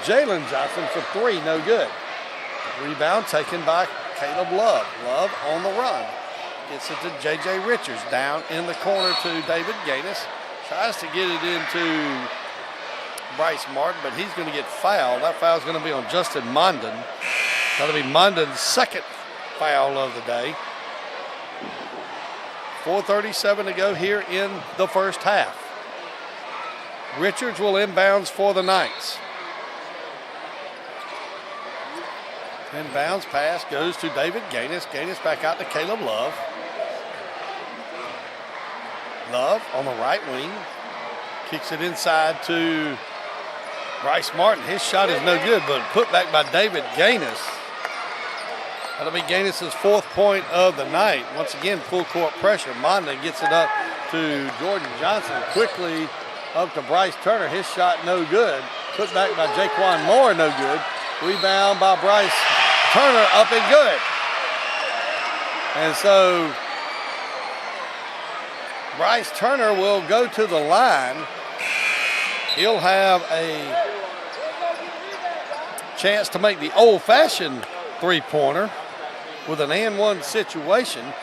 Jalen Johnson for three, no good. Rebound taken by Caleb Love. Love on the run. Gets it to J.J. Richards. Down in the corner to David Gaines. Tries to get it into Bryce Martin, but he's going to get fouled. That foul's going to be on Justin Mondon. That'll be Mondon's second foul of the day. 4:37 to go here in the first half. Richards will inbounds for the Knights. Inbounds pass goes to David Gaines. Gaines back out to Caleb Love. Love on the right wing. Kicks it inside to Bryce Martin. His shot is no good, but put back by David Gaines. That'll be Gaines' fourth point of the night. Once again, full court pressure. Monda gets it up to Jordan Johnson. Quickly up to Bryce Turner. His shot no good. Put back by Jaquan Moore, no good. Rebound by Bryce Turner, up and good. And so Bryce Turner will go to the line. He'll have a chance to make the old-fashioned three-pointer with an and-one situation.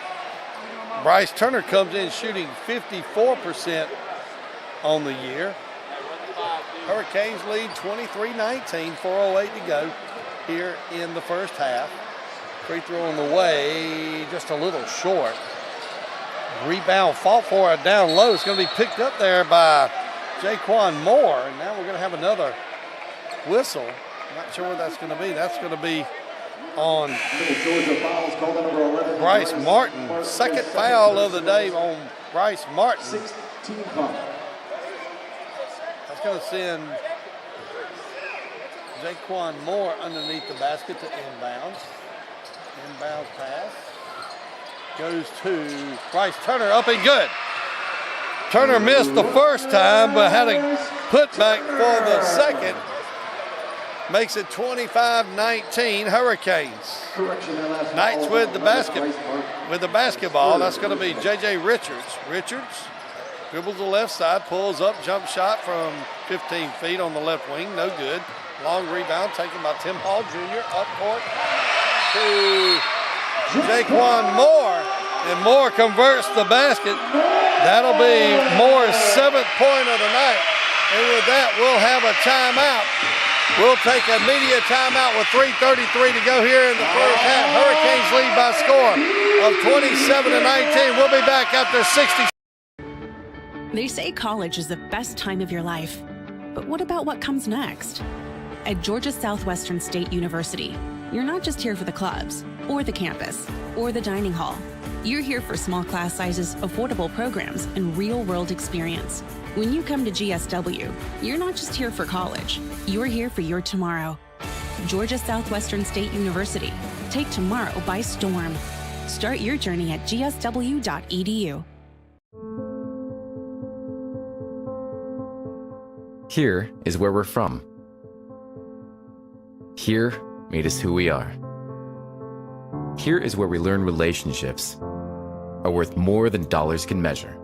Bryce Turner comes in shooting 54% on the year. Hurricanes lead 23-19, 4:08 to go here in the first half. Free throw on the way, just a little short. Rebound fought for it down low. It's going to be picked up there by Jaquan Moore. And now we're going to have another whistle. I'm not sure what that's going to be. That's going to be on Bryce Martin. Second foul of the day on Bryce Martin. That's going to send Jaquan Moore underneath the basket to inbounds. Inbounds pass goes to Bryce Turner, up and good. Turner missed the first time, but had a putback for the second. Makes it 25-19 Hurricanes. Knights with the basketball. That's going to be J.J. Richards. Richards dribbles the left side, pulls up, jump shot from 15 feet on the left wing, no good. Long rebound taken by Tim Hall Jr. up court to Jaquan Moore, and Moore converts the basket. That'll be Moore's seventh point of the night. And with that, we'll have a timeout. We'll take a media timeout with 3:33 to go here in the first half. Hurricanes lead by a score of 27-19. We'll be back after 60. They say college is the best time of your life. But what about what comes next? At Georgia Southwestern State University, you're not just here for the clubs, or the campus, or the dining hall. You're here for small class sizes, affordable programs, and real-world experience. When you come to GSW, you're not just here for college. You're here for your tomorrow. Georgia Southwestern State University. Take tomorrow by storm. Start your journey at gsw.edu. Here is where we're from. Here made us who we are. Here is where we learn relationships are worth more than dollars can measure.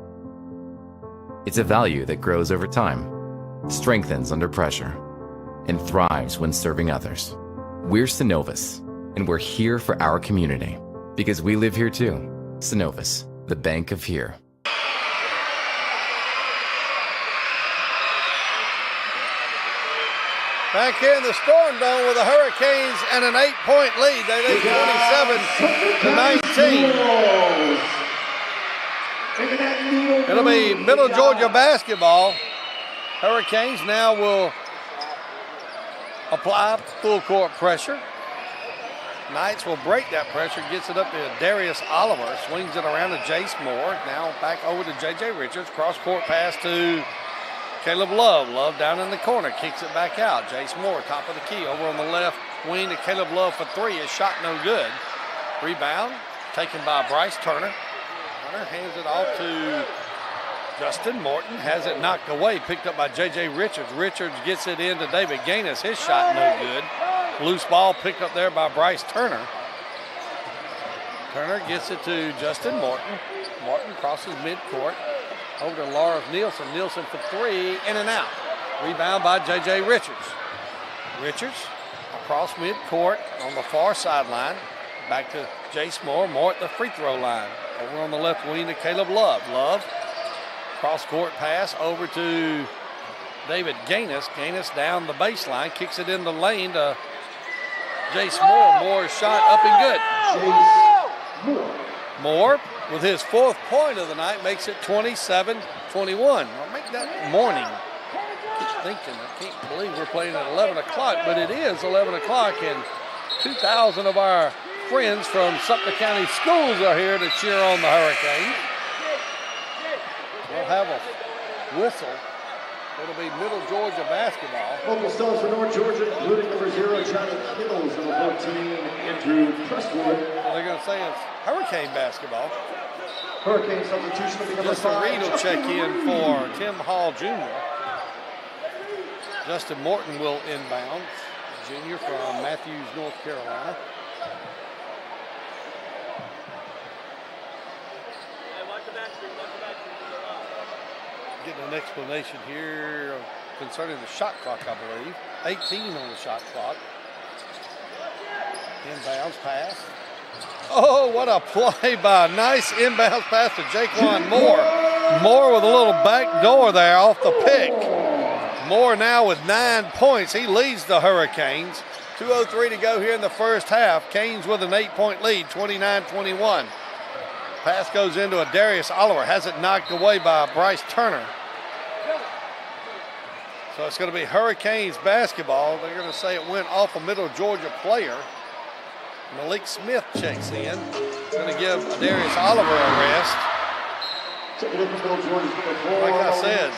It's a value that grows over time, strengthens under pressure, and thrives when serving others. We're Synovus, and we're here for our community because we live here too. Synovus, the bank of here. Back here in the Storm Dome with the Hurricanes and an 8-point lead. They lead 27-19. It'll be Middle Georgia basketball. Hurricanes now will apply full court pressure. Knights will break that pressure, gets it up to Darius Oliver, swings it around to Jace Moore. Now back over to J.J. Richards, cross-court pass to Caleb Love. Love down in the corner, kicks it back out. Jace Moore, top of the key, over on the left wing to Caleb Love for three. His shot no good. Rebound taken by Bryce Turner. Turner hands it off to Justin Morton. Has it knocked away, picked up by J.J. Richards. Richards gets it into David Gaines. His shot no good. Loose ball picked up there by Bryce Turner. Turner gets it to Justin Morton. Morton crosses midcourt. Over to Lars Nielsen. Nielsen for three, in and out. Rebound by J.J. Richards. Richards across midcourt on the far sideline. Back to Jace Moore. Moore at the free throw line. Over on the left wing to Caleb Love. Love, cross-court pass over to David Gaines. Gaines down the baseline. Kicks it in the lane to Jace Moore. Moore's shot up and good. Moore, with his 4th point of the night, makes it 27-21. I'll make that morning. I can't believe we're playing at 11 o'clock, but it is 11 o'clock, and 2,000 of our friends from Sumter County schools are here to cheer on the Hurricanes. We'll have a whistle. It'll be Middle Georgia basketball. Local stars for North Georgia, including number 0, Johnny Kittles, number 14, Andrew Presswood. They're going to say it's Hurricane basketball. Hurricane substitution will be number 5. Justin Reed will check in for Tim Hall Jr. Justin Morton will inbound, junior from Matthews, North Carolina. Getting an explanation here concerning the shot clock, I believe. 18 on the shot clock. Inbounds pass. Oh, what a play by a nice inbounds pass to Jaquan Moore. Moore with a little back door there off the pick. Moore now with 9 points. He leads the Hurricanes. 2:03 to go here in the first half. Canes with an 8-point lead, 29-21. Pass goes into a Darius Oliver. Has it knocked away by Bryce Turner. So it's going to be Hurricanes basketball. They're going to say it went off a Middle Georgia player. Malik Smith checks in. Going to give Darius Oliver a rest. Like I said,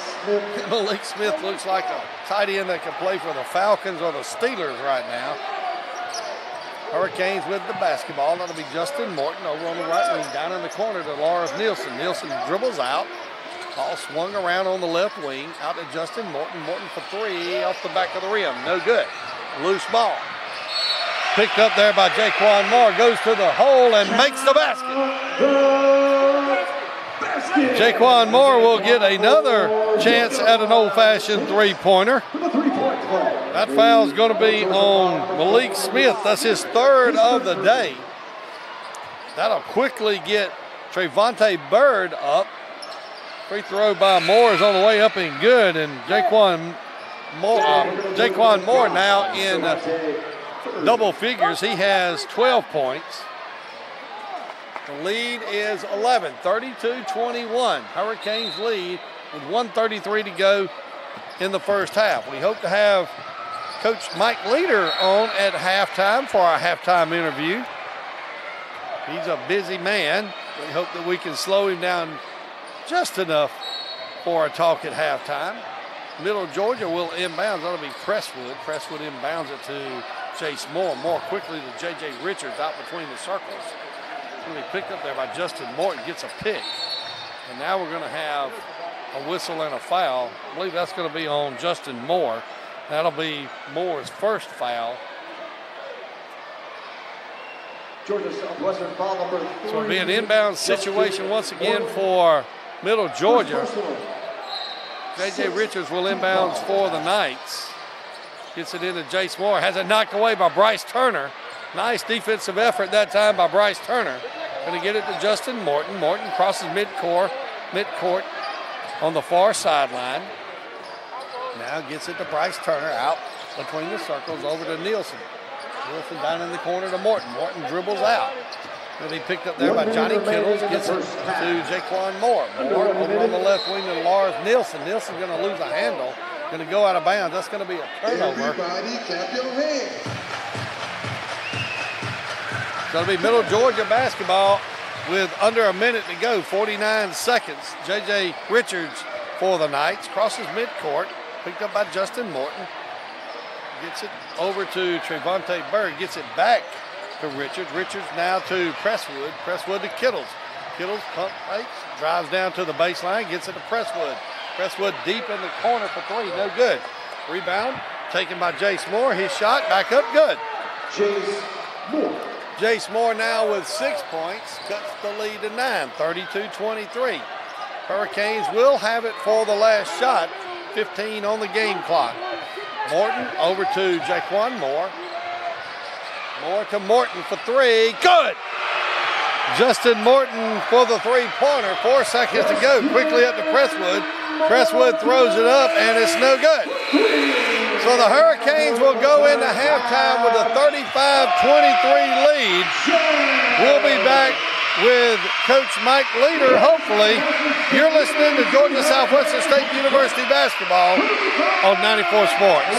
Malik Smith looks like a tight end that can play for the Falcons or the Steelers right now. Hurricanes with the basketball. That'll be Justin Morton over on the right wing, down in the corner to Lars Nielsen. Nielsen dribbles out. Ball swung around on the left wing, out to Justin Morton. Morton for 3 off the back of the rim. No good. Loose ball. Picked up there by Jaquan Moore. Goes to the hole and makes the basket. Jaquan Moore will get another chance at an old-fashioned three-pointer. That foul is going to be on Malik Smith. That's his 3rd of the day. That'll quickly get Trevonte Bird up. Free throw by Moore is on the way up and good, and Jaquan Moore now in double figures. He has 12 points. The lead is 11, 32-21. Hurricanes lead with 1:33 to go in the first half. We hope to have Coach Mike Leader on at halftime for our halftime interview. He's a busy man. We hope that we can slow him down just enough for a talk at halftime. Middle Georgia will inbound. That'll be Presswood. Presswood inbounds it to Chase Moore. More quickly to J.J. Richards out between the circles. Going to be picked up there by Justin Morton. Gets a pick. And now we're going to have a whistle and a foul. I believe that's going to be on Justin Moore. That'll be Moore's first foul. Georgia Southwestern foul number 3. So it'll be an inbound situation once again for Middle Georgia. J.J. Richards will inbounds for the Knights. Gets it into Jace Moore. Has it knocked away by Bryce Turner. Nice defensive effort that time by Bryce Turner. Going to get it to Justin Morton. Morton crosses midcourt on the far sideline. Now gets it to Bryce Turner out between the circles over to Nielsen. Nielsen down in the corner to Morton. Morton dribbles out. Going to be picked up there by Johnny Kittles. Gets it to Jaquan Moore. Moore over on the left wing to Lars Nielsen. Nielsen's going to lose a handle. Going to go out of bounds. That's going to be a turnover. Everybody clap your hands. So it'll be Middle Georgia basketball with under a minute to go, 49 seconds. J.J. Richards for the Knights. Crosses midcourt. Picked up by Justin Morton. Gets it over to Trevonte Bird. Gets it back to Richards. Richards now to Presswood. Presswood to Kittles. Kittles pump fakes. Drives down to the baseline. Gets it to Presswood. Presswood deep in the corner for 3. No good. Rebound taken by Jace Moore. His shot back up good. Jace Moore. Jace Moore now with 6 points. Cuts the lead to 9. 32-23. Hurricanes will have it for the last shot. 15 on the game clock. Morton over to Jaquan Moore. Moore to Morton for three. Good! Justin Morton for the three-pointer. 4 seconds to go. Quickly up to Crestwood. Crestwood throws it up, and it's no good. So the Hurricanes will go into halftime with a 35-23 lead. We'll be back with Coach Mike Leader, hopefully. You're listening to Georgia Southwestern State University basketball on 94 Sports.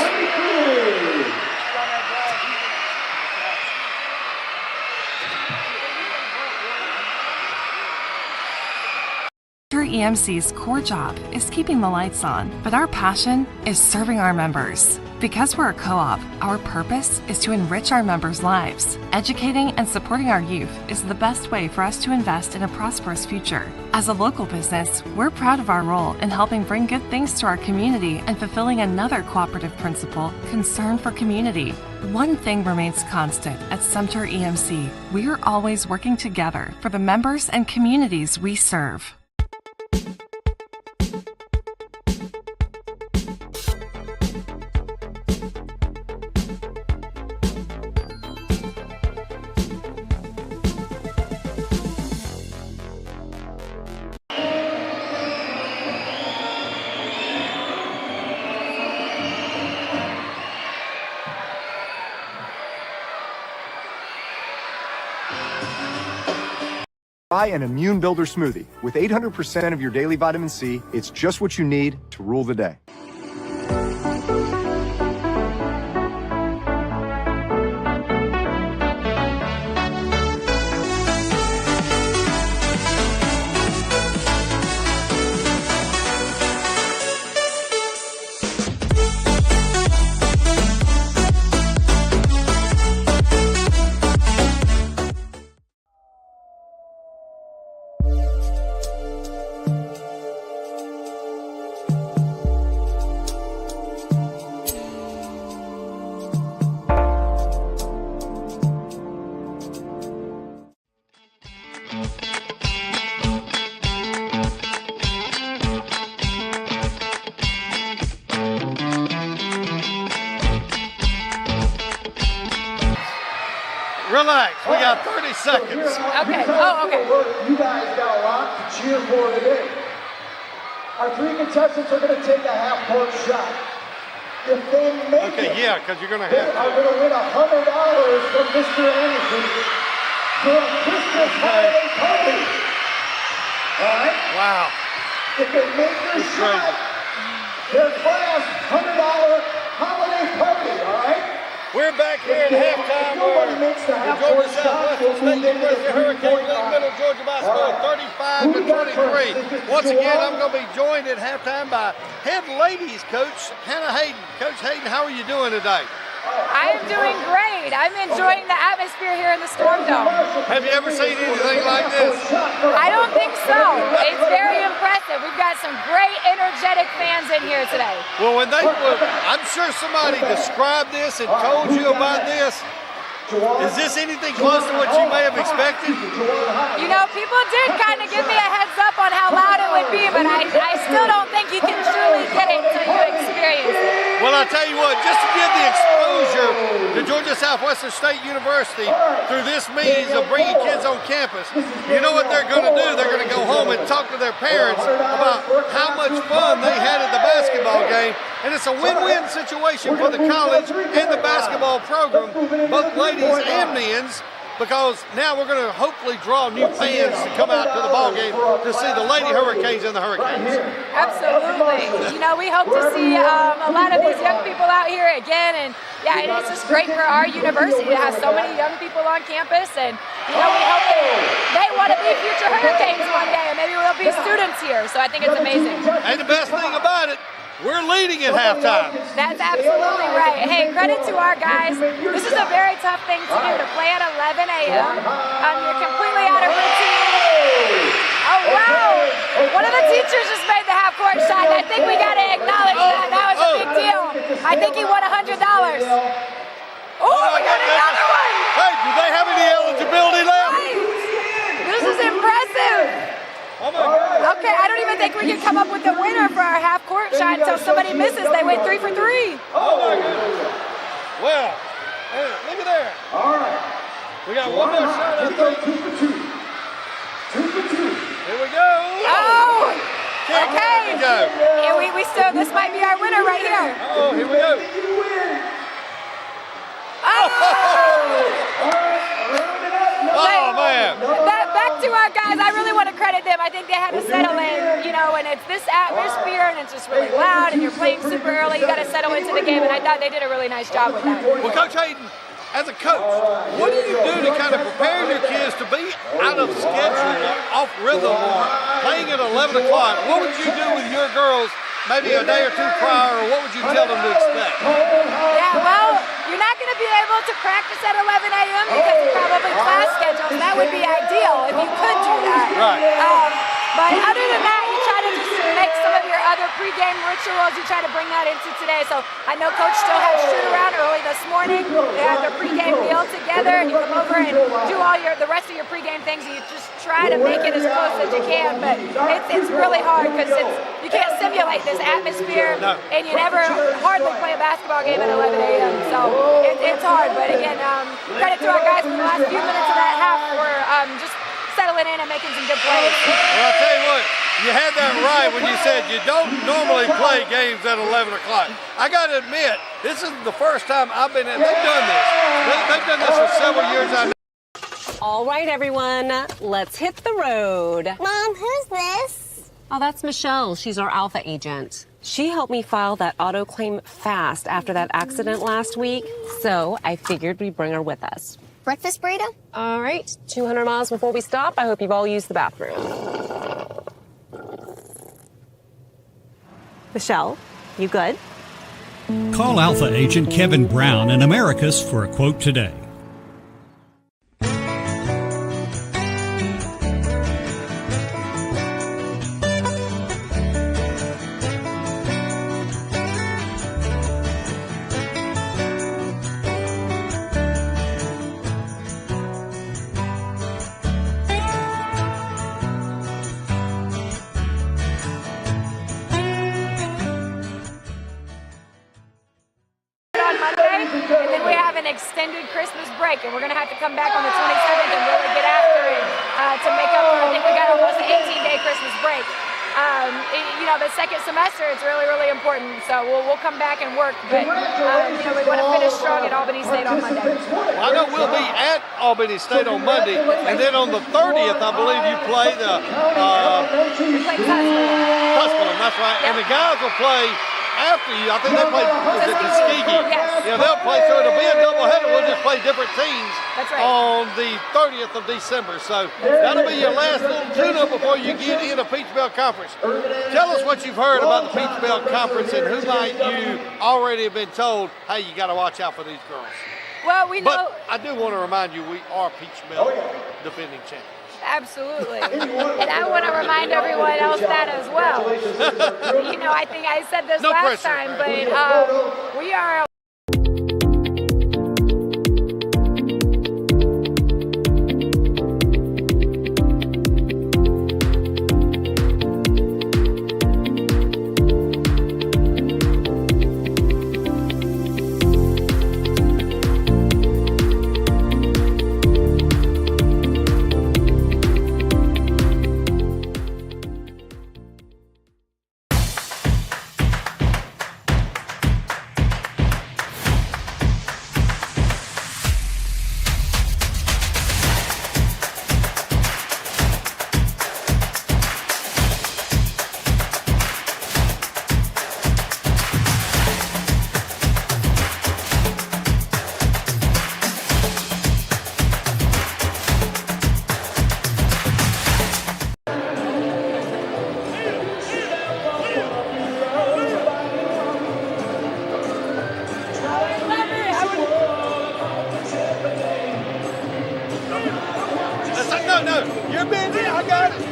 EMC's core job is keeping the lights on, but our passion is serving our members. Because we're a co-op, our purpose is to enrich our members' lives. Educating and supporting our youth is the best way for us to invest in a prosperous future. As a local business, we're proud of our role in helping bring good things to our community and fulfilling another cooperative principle, concern for community. One thing remains constant at Sumter EMC. We are always working together for the members and communities we serve. Try an Immune Builder smoothie. With 800% of your daily vitamin C, it's just what you need to rule the day. Relax, we got 30 seconds. Okay, oh, okay. You guys got a lot to cheer for today. Our three contestants are going to take a half-court shot. If they make it, Yeah, because you're going to they have are to. going to win $100 from Mr. Anderson for a Christmas holiday party. All right? Wow. If they make their It's shot, crazy. their class $100 holiday party, all right? We're back here at halftime where Nobody makes the the half-court Georgia shot. Southwestern State University Hurricanes lead Middle Georgia by a score of 35-23. Once again, I'm going to be joined at halftime by head ladies coach Hannah Hayden. Coach Hayden, how are you doing today? I am doing great. I'm enjoying the atmosphere here in the Storm Dome. Have you ever seen anything like this? I don't think so. It's very impressive. We've got some great, energetic fans in here today. Well, I'm sure somebody described this and told you about this. Is this anything close to what you may have expected? You know, people did kind of give me a heads up on how loud it would be, but I still don't think you can truly get it until you experience it. Well, I'll tell you what, just to give the exposure to Georgia Southwestern State University through this means of bringing kids on campus, you know what they're going to do? They're going to go home and talk to their parents about how much fun they had at the basketball game. And it's a win-win situation for the college and the basketball program, both ladies and men's, because now we're going to hopefully draw new fans to come out to the ball game to see the Lady Hurricanes and the Hurricanes. Absolutely. You know, we hope to see a lot of these young people out here again, and yeah, and it's just great for our university to have so many young people on campus, and you know, we hope they want to be future Hurricanes one day, and maybe we'll be students here, so I think it's amazing. And the best thing about it, we're leading at halftime. That's absolutely right. Hey, credit to our guys. This is a very tough thing to do, to play at 11 a.m. You're completely out of routine. Oh, wow. One of the teachers just made the half-court shot, and I think we got to acknowledge that. That was a big deal. I think he won $100. Oh, we got another one. Hey, do they have any eligibility left? Right. This is impressive. Oh my God. Okay, I don't even think we can come up with a winner for our half-court shot until somebody misses. They went 3 for 3. Oh, my goodness. Well, look at there. All right. We got one more shot, I think. 2 for 2. 2 for 2. Here we go. Oh, okay. Here we go. Yeah, we still, this might be our winner right here. Oh, here we go. Oh, man. Back to our guys. I really want to credit them. I think they had to settle in, you know, and it's this atmosphere and it's just really loud and you're playing super early. You got to settle into the game, and I thought they did a really nice job with that. Well, Coach Hayden, as a coach, what do you do to kind of prepare your kids to be out of schedule or off rhythm or playing at 11 o'clock? What would you do with your girls maybe a day or two prior, or what would you tell them to expect? Yeah, well, you're not going to be able to practice at 11 a.m. because of probably class schedules. That would be ideal if you could do that. Right. But other than that, you try to just make some of your other pregame rituals. You try to bring that into today. So I know Coach still had shoot-around early this morning. They had their pregame meal together, and you come over and do all the rest of your pregame things, and you just try to make it as close as you can. But it's really hard because you can't simulate this atmosphere, and you never hardly play a basketball game at 11 a.m. So it's hard. But again, credit to our guys for the last few minutes of that half for just settling in and making some good plays. Well, I'll tell you what, you had that right when you said you don't normally play games at 11 o'clock. I got to admit, this is the first time I've been in. They've done this. They've done this for several years. I know. All right, everyone, let's hit the road. Mom, who's this? Oh, that's Michelle. She's our alpha agent. She helped me file that auto claim fast after that accident last week, so I figured we'd bring her with us. Breakfast burrito? All right, 200 miles before we stop. I hope you've all used the bathroom. Michelle, you good? Call Alpha Agent Kevin Brown in Americus for a quote today. Extended Christmas break, and we're going to have to come back on the 27th and really get after it to make up for, I think we got almost an 18-day Christmas break. You know, the second semester, it's really, really important, so we'll come back and work, but you know, we want to finish strong at Albany State on Monday. Well, I know we'll be at Albany State on Monday, and then on the 30th, I believe you play the Tusculum, that's right, and the guys will play after you. I think they play Tuskegee. Yes. Yeah, they'll play, so it'll be a doubleheader. We'll just play different teams on the 30th of December. So that'll be your last little tune-up before you get in a Peach Belt Conference. Tell us what you've heard about the Peach Belt Conference and who might you already have been told, hey, you got to watch out for these girls. Well, we know. But I do want to remind you, we are Peach Belt defending champions. Absolutely. And I want to remind everyone else that as well. You know, I think I said this last time, but we are No, you're busy. I got it.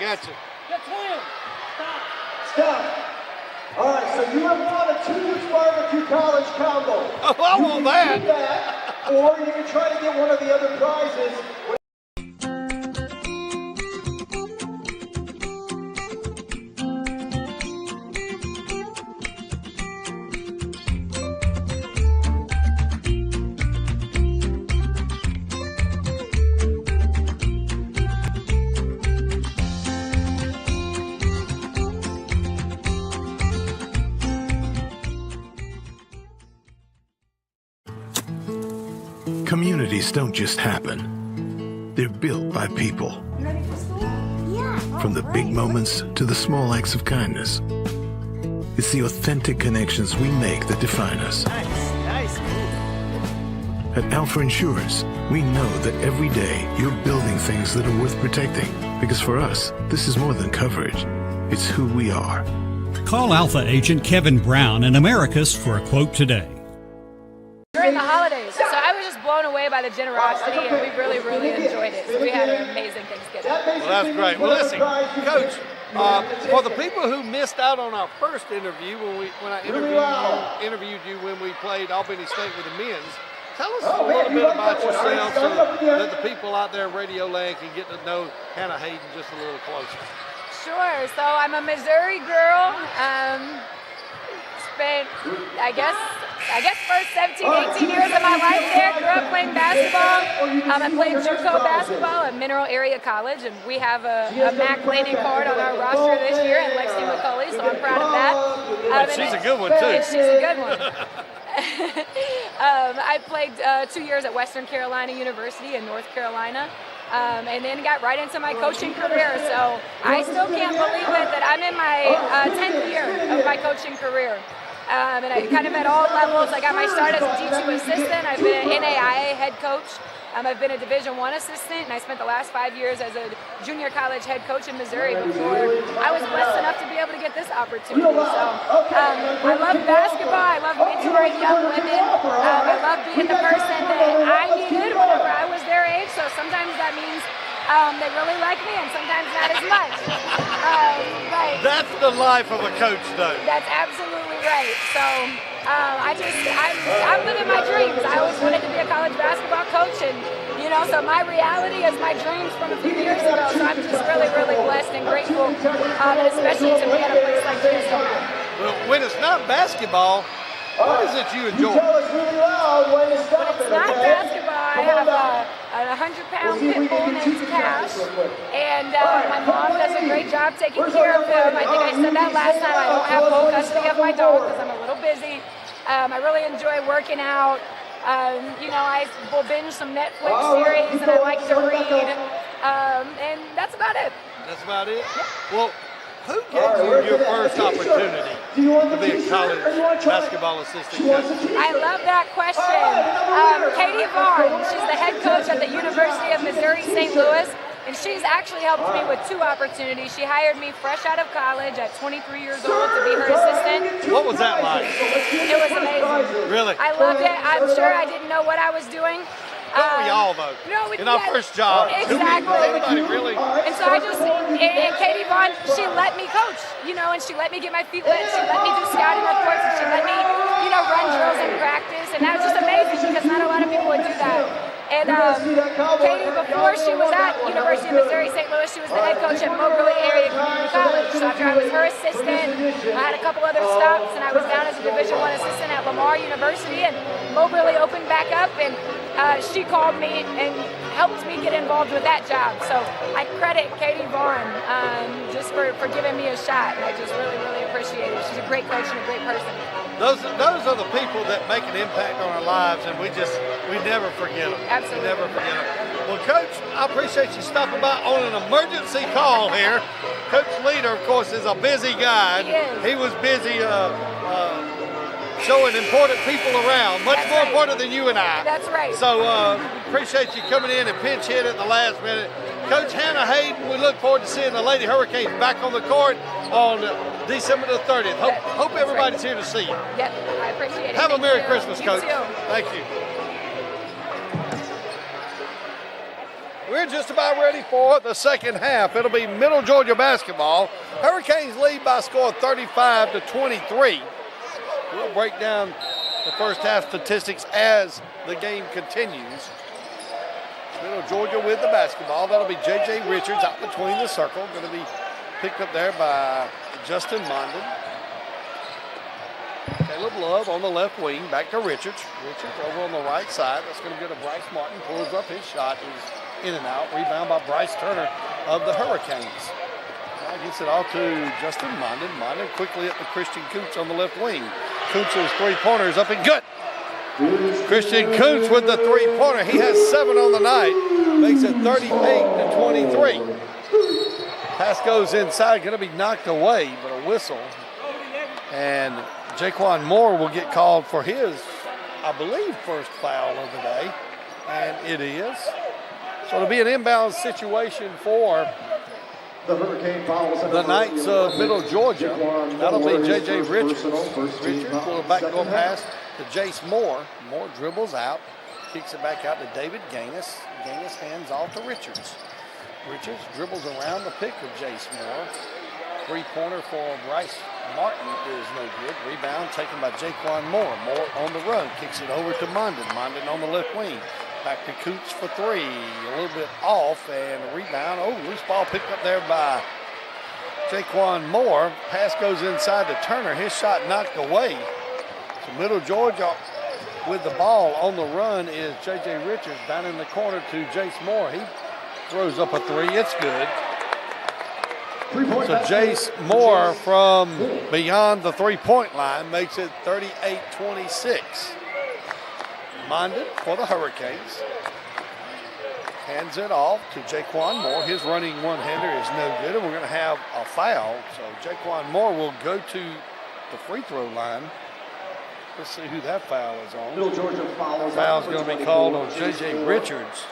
got you. Stop. All right, so you have won a 2-week barbecue college combo. Oh, I want that. You can do that, or you can try to get one of the other prizes. Communities don't just happen. They're built by people. From the big moments to the small acts of kindness. It's the authentic connections we make that define us. Nice move. At Alpha Insurance, we know that every day you're building things that are worth protecting. Because for us, this is more than coverage. It's who we are. Call Alpha agent Kevin Brown and Americus for a quote today. During the holidays, so I was just blown away by the generosity, and we really, really enjoyed it. So we had an amazing Thanksgiving. Well, that's great. Well, listen, Coach, for the people who missed out on our first interview, when I interviewed you when we played Albany State with the men's, tell us a little bit about yourself so that the people out there in Radio Land can get to know Hannah Hayden just a little closer. Sure. So I'm a Missouri girl. Spent, I guess first 17, 18 years of my life there. Grew up playing basketball. I played JUCO basketball at Mineral Area College, and we have a MAC Lady card on our roster this year at Lexi McCulley, so I'm proud of that. She's a good one, too. And she's a good one. I played 2 years at Western Carolina University in North Carolina. And then got right into my coaching career. So I still can't believe it that I'm in my 10th year of my coaching career. And I kind of at all levels. I got my start as a D2 assistant. I've been an NAIA head coach. I've been a Division I assistant, and I spent the last 5 years as a junior college head coach in Missouri before I was blessed enough to be able to get this opportunity. So I love basketball. I love mentoring young women. I love being the person that I needed whenever I was their age. So sometimes that means they really like me, and sometimes not as much. Right. That's the life of a coach, though. That's absolutely right. So I'm living my dreams. I always wanted to be a college basketball coach, and so my reality is my dreams from a few years ago. So I'm just really, really blessed and grateful, and especially to be at a place like this. Well, when it's not basketball, what is it you enjoy? Tell us really loud when to stop When it's not basketball, I have a 100-pound pit bull named Cash, and my mom does a great job taking care of him. I think I said that last time. I don't have full custody of my dog because I'm a little busy. I really enjoy working out. I will binge some Netflix series, and I like to read, and that's about it. That's about it? Yeah. Well, who gave you your first opportunity to be a college basketball assistant coach? I love that question. Katie Vaughn, she's the head coach at the University of Missouri St. Louis, and she's actually helped me with 2 opportunities. She hired me fresh out of college at 23 years old to be her assistant. What was that like? It was amazing. Really? I loved it. I'm sure I didn't know what I was doing. Don't we all, though? No, in our first job. Exactly. Anybody really? And so and Katie Vaughn, she let me coach, and she let me get my feet wet. She let me do scouting reports, and she let me, run drills in practice. And that was just amazing because not a lot of people would do that. And Katie, before she was at University of Missouri St. Louis, she was the head coach at Moberly Area Community College. So after I was her assistant, I had a couple other stops, and I was down as a Division I assistant at Lamar University, and Moberly opened back up, and she called me and helped me get involved with that job. So I credit Katie Vaughn just for giving me a shot, and I just really, really appreciate it. She's a great coach and a great person. Those are the people that make an impact on our lives, and we never forget them. Absolutely. We never forget them. Well, Coach, I appreciate you stopping by on an emergency call here. Coach Leader, of course, is a busy guy. He was busy showing important people around, much more important than you and I. That's right. So appreciate you coming in and pinch hit at the last minute. Coach Hannah Hayden, we look forward to seeing the Lady Hurricanes back on the court on December the 30th. Hope everybody's here to see you. Yep, I appreciate it. Have a Merry Christmas, Coach. You too. Thank you. We're just about ready for the second half. It'll be Middle Georgia basketball. Hurricanes lead by a score of 35-23. We'll break down the first half statistics as the game continues. Middle Georgia with the basketball. That'll be J.J. Richards out between the circle. Going to be picked up there by Justin Mondin. Caleb Love on the left wing. Back to Richards. Richards over on the right side. That's going to go to Bryce Martin. Pulls up his shot. Is in and out. Rebound by Bryce Turner of the Hurricanes. Now gets it off to Justin Mondin. Mondin quickly up to Christian Coots on the left wing. Coots' three-pointers up and good. Christian Coots with the three-pointer. He has 7 on the night. Makes it 38-23. Pass goes inside. Going to be knocked away, but a whistle. And Jaquan Moore will get called for his, I believe, first foul of the day. And it is. So it'll be an inbound situation for the Knights of Middle Georgia. That'll be J.J. Richards. Richards will backdoor pass to Jace Moore. Moore dribbles out, kicks it back out to David Gaines. Gaines hands off to Richards. Richards dribbles around the pick of Jace Moore. Three-pointer for Bryce Martin is no good. Rebound taken by Jaquan Moore. Moore on the run, kicks it over to Mondin. Mondin on the left wing. Back to Coots for 3. A little bit off and a rebound. Oh, loose ball picked up there by Jaquan Moore. Pass goes inside to Turner. His shot knocked away. So Middle Georgia with the ball on the run is J.J. Richards down in the corner to Jace Moore. He throws up a 3. It's good. So Jace Moore from beyond the three-point line makes it 38-26. Mondin for the Hurricanes. Hands it off to Jaquan Moore. His running one-hander is no good, and we're going to have a foul. So Jaquan Moore will go to the free throw line. Let's see who that foul is on. Middle Georgia foul. Foul's going to be called on J.J. Richards.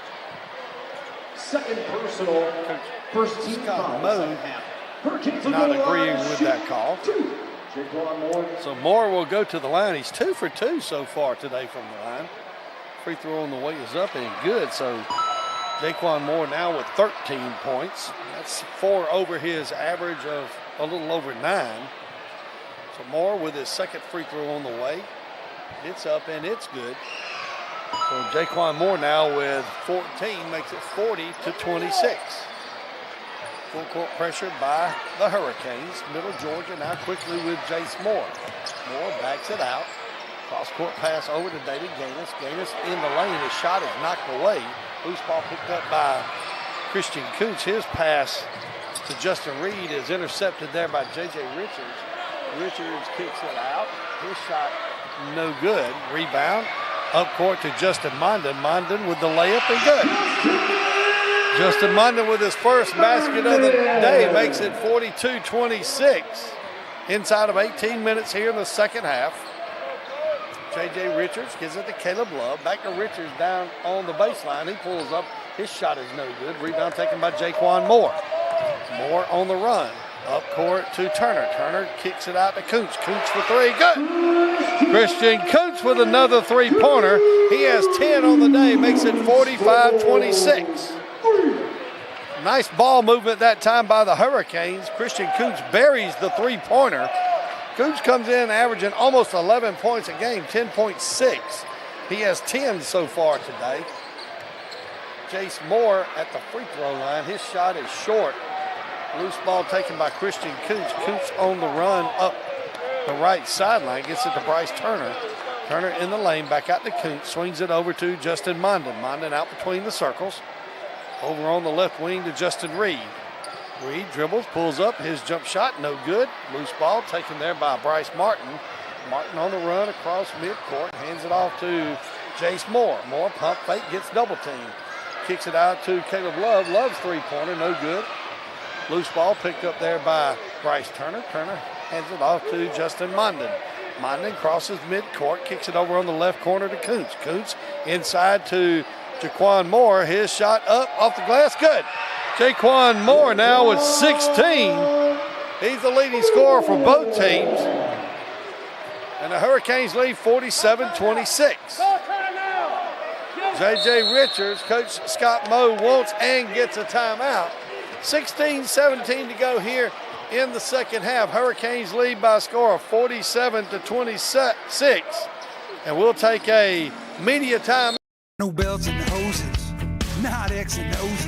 Second personal. First team Scott foul. Moe not agreeing with that call. So Moore will go to the line. He's 2 for 2 so far today from the line. Free throw on the way is up and good. So Jaquan Moore now with 13 points. That's 4 over his average of a little over 9. So Moore with his second free throw on the way. It's up and it's good. So Jaquan Moore now with 14 makes it 40-26. Full court pressure by the Hurricanes. Middle Georgia now quickly with Jace Moore. Moore backs it out. Cross court pass over to David Gaines. Gaines in the lane. His shot is knocked away. Loose ball picked up by Christian Coots. His pass to Justin Reed is intercepted there by J.J. Richards. Richards kicks it out. His shot no good. Rebound up court to Justin Mondin. Mondin with the layup and good. Justin Mondin with his first basket of the day makes it 42-26. Inside of 18 minutes here in the second half. J.J. Richards gives it to Caleb Love. Back to Richards down on the baseline. He pulls up. His shot is no good. Rebound taken by Jaquan Moore. Moore on the run. Up court to Turner. Turner kicks it out to Coots. Coots for 3. Good. Christian Coots with another three-pointer. He has 10 on the day. Makes it 45-26. Nice ball movement that time by the Hurricanes. Christian Coots buries the three-pointer. Coots comes in averaging almost 11 points a game, 10.6. He has 10 so far today. Jace Moore at the free throw line. His shot is short. Loose ball taken by Christian Coots. Coots on the run up the right sideline. Gets it to Bryce Turner. Turner in the lane, back out to Coots. Swings it over to Justin Mondin. Mondin out between the circles. Over on the left wing to Justin Reed. Reed dribbles, pulls up. His jump shot, no good. Loose ball taken there by Bryce Martin. Martin on the run across midcourt. Hands it off to Jace Moore. Moore pump fake, gets double teamed. Kicks it out to Caleb Love. Love's three-pointer, no good. Loose ball picked up there by Bryce Turner. Turner hands it off to Justin Mondin. Mondin crosses midcourt, kicks it over on the left corner to Coots. Coots inside to Jaquan Moore. His shot up off the glass, good. Jaquan Moore now with 16. He's the leading scorer for both teams. And the Hurricanes lead 47-26. J.J. Richards, Coach Scott Moe wants and gets a timeout. 16-17 to go here in the second half. Hurricanes lead by a score of 47-26. And we'll take a media time. No belts and hoses, not X and O's.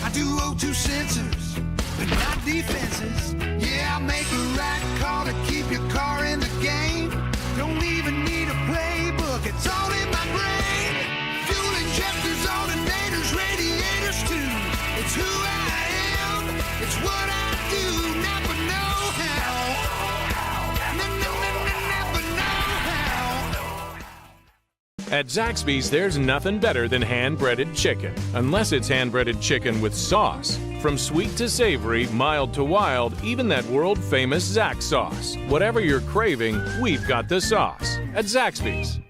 I do O2 sensors, but not defenses. Yeah, I make the right call to keep your car in the game. Don't even need a playbook, it's all in my brain. Fuel injectors, alternators, radiators too. It's who I am, it's what I do. Never know how. Never know how. At Zaxby's, there's nothing better than hand-breaded chicken, unless it's hand-breaded chicken with sauce. From sweet to savory, mild to wild, even that world-famous Zax sauce. Whatever you're craving, we've got the sauce at Zaxby's.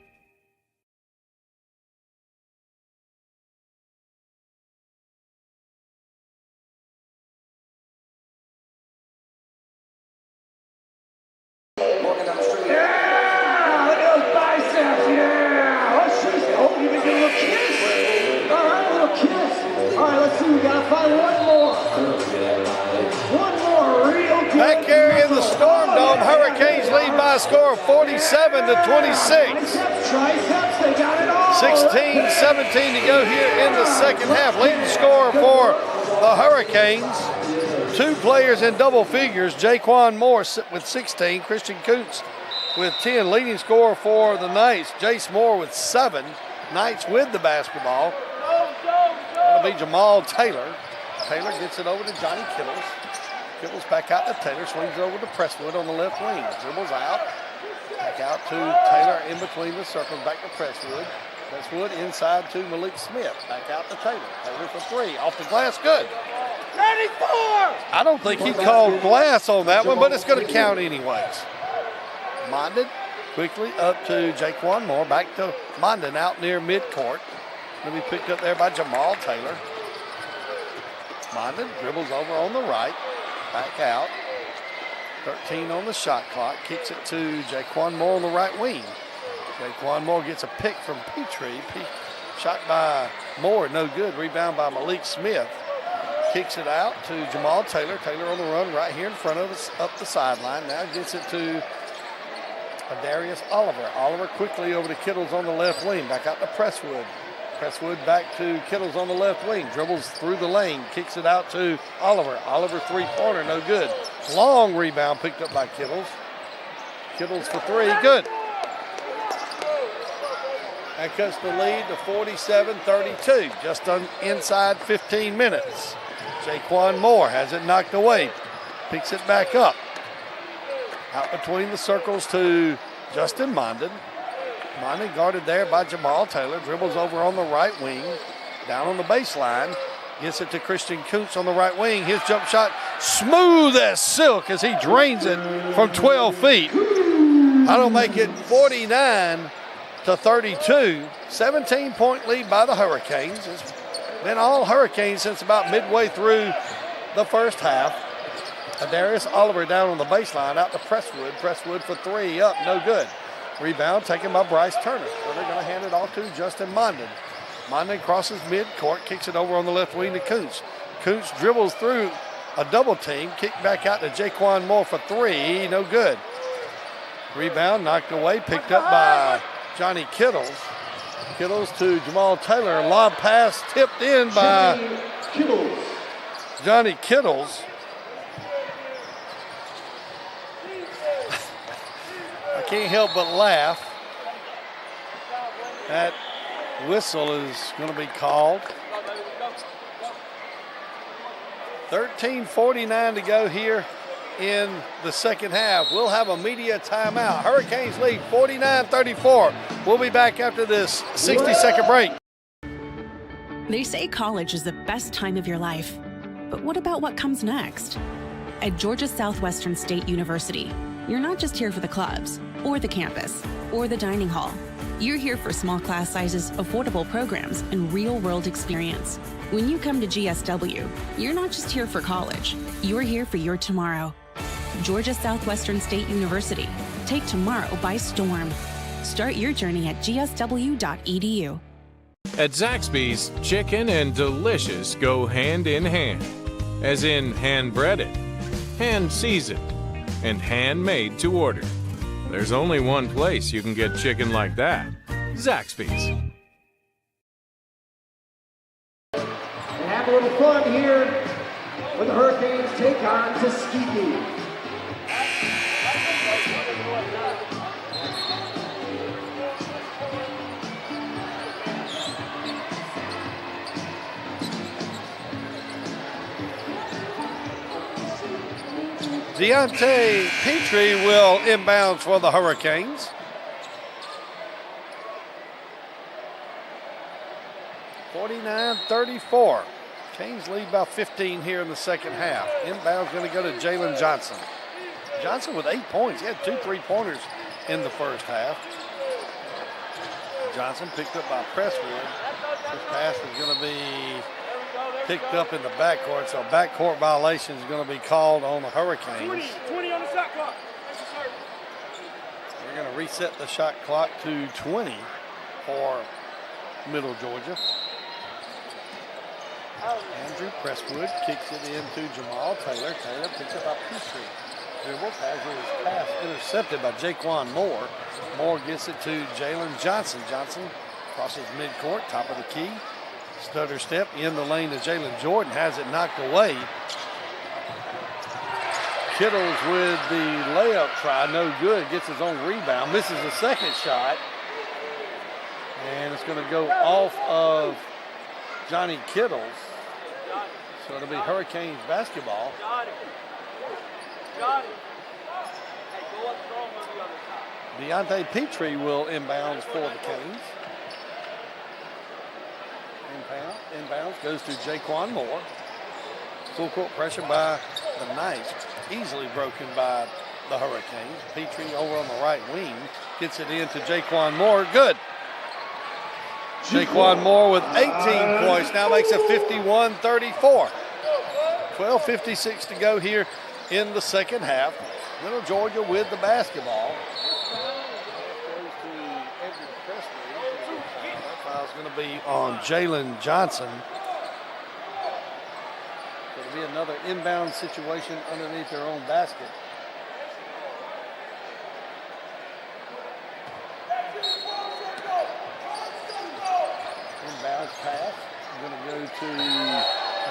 Back here in the Storm Dome, Hurricanes lead by a score of 47-26. 16-17 to go here in the second half. Leading scorer for the Hurricanes. Two players in double figures. Jaquan Moore with 16, Christian Kuntz with 10. Leading scorer for the Knights, Jace Moore with 7. Knights with the basketball. That'll be Jamal Taylor. Taylor gets it over to Johnny Kittles. Kittles back out to Taylor, swings it over to Presswood on the left wing. Dribbles out, back out to Taylor in between the circles, back to Presswood. Presswood inside to Malik Smith, back out to Taylor. Taylor for three, off the glass, good. 94! I don't think he called glass on that one, but it's going to count anyways. Mondon quickly up to Jaquan Moore, back to Mondon out near midcourt. Going to be picked up there by Jamal Taylor. Mondon dribbles over on the right. Back out. 13 on the shot clock. Kicks it to Jaquan Moore on the right wing. Jaquan Moore gets a pick from Petrie. Shot by Moore, no good. Rebound by Malik Smith. Kicks it out to Jamal Taylor. Taylor on the run right here in front of us up the sideline. Now gets it to Darius Oliver. Oliver quickly over to Kittles on the left wing. Back out to Presswood. Presswood back to Kittles on the left wing. Dribbles through the lane. Kicks it out to Oliver. Oliver three-pointer, no good. Long rebound picked up by Kittles. Kittles for three, good. That cuts the lead to 47-32. Just inside 15 minutes. Jaquan Moore has it knocked away. Picks it back up. Out between the circles to Justin Mondon. Mondon guarded there by Jamal Taylor. Dribbles over on the right wing. Down on the baseline. Gets it to Christian Kuntz on the right wing. His jump shot smooth as silk as he drains it from 12 feet. That'll make it 49-32. 17-point lead by the Hurricanes. It's been all Hurricanes since about midway through the first half. Darius Oliver down on the baseline out to Presswood. Presswood for three, up, no good. Rebound taken by Bryce Turner. So they're going to hand it off to Justin Mondon. Mondon crosses midcourt, kicks it over on the left wing to Kuntz. Kuntz dribbles through a double team, kick back out to Jaquan Moore for three, no good. Rebound knocked away, picked up by Johnny Kittles. Kittles to Jamal Taylor. Lob pass tipped in by Johnny Kittles. I can't help but laugh. That whistle is going to be called. 13:49 to go here in the second half. We'll have a media timeout. Hurricanes lead 49-34. We'll be back after this 60-second break. They say college is the best time of your life. But what about what comes next? At Georgia Southwestern State University, you're not just here for the clubs, or the campus, or the dining hall. You're here for small class sizes, affordable programs, and real-world experience. When you come to GSW, you're not just here for college. You're here for your tomorrow. Georgia Southwestern State University. Take tomorrow by storm. Start your journey at gsw.edu. At Zaxby's, chicken and delicious go hand in hand, as in hand-breaded, hand-seasoned, and handmade to order. There's only one place you can get chicken like that, Zaxby's. And have a little fun here when the Hurricanes take on Tuskegee. Deontay Petrie will inbounds for the Hurricanes. (49-34). Canes lead by 15 here in the second half. Inbound's going to go to Jalen Johnson. Johnson with 8 points. He had 2 3-pointers in the first half. Johnson picked up by Presswood. This pass is going to be picked up in the backcourt, so backcourt violation is going to be called on the Hurricanes. 20 on the shot clock. They're going to reset the shot clock to 20 for Middle Georgia. Andrew Presswood kicks it into Jamal Taylor. Taylor picks it by Petrie. Dribbles, has his pass intercepted by Jaquan Moore. Moore gets it to Jalen Johnson. Johnson crosses midcourt, top of the key. Stutter step in the lane to Jalen Jordan, has it knocked away. Kittles with the layup try, no good, gets his own rebound, misses the second shot. And it's going to go off of Johnny Kittles. So it'll be Hurricanes basketball. Deontay Petrie will inbounds for the Canes. Inbounds goes to Jaquan Moore. Full court pressure by the Knights. Easily broken by the Hurricanes. Petrie over on the right wing. Gets it into Jaquan Moore. Good. Jaquan Moore with 18 points. Now makes it 51-34. 12:56 to go here in the second half. Middle Georgia with the basketball. Foul's going to be on Jalen Johnson. It'll be another inbound situation underneath their own basket. Inbounds pass. Going to go to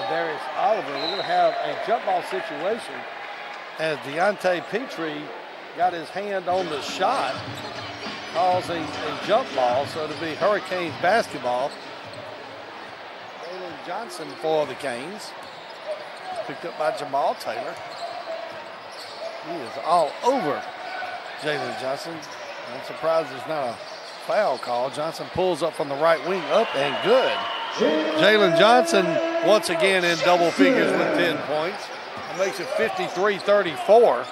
Darius Oliver. We're going to have a jump ball situation as Deontay Petrie got his hand on the shot, causing a jump ball, so it'll be Hurricanes basketball. Jalen Johnson for the Canes. Picked up by Jamal Taylor. He is all over Jalen Johnson. I'm surprised there's not a foul call. Johnson pulls up from the right wing, up and good. Jalen Johnson once again in double figures with 10 points. It makes it 53-34.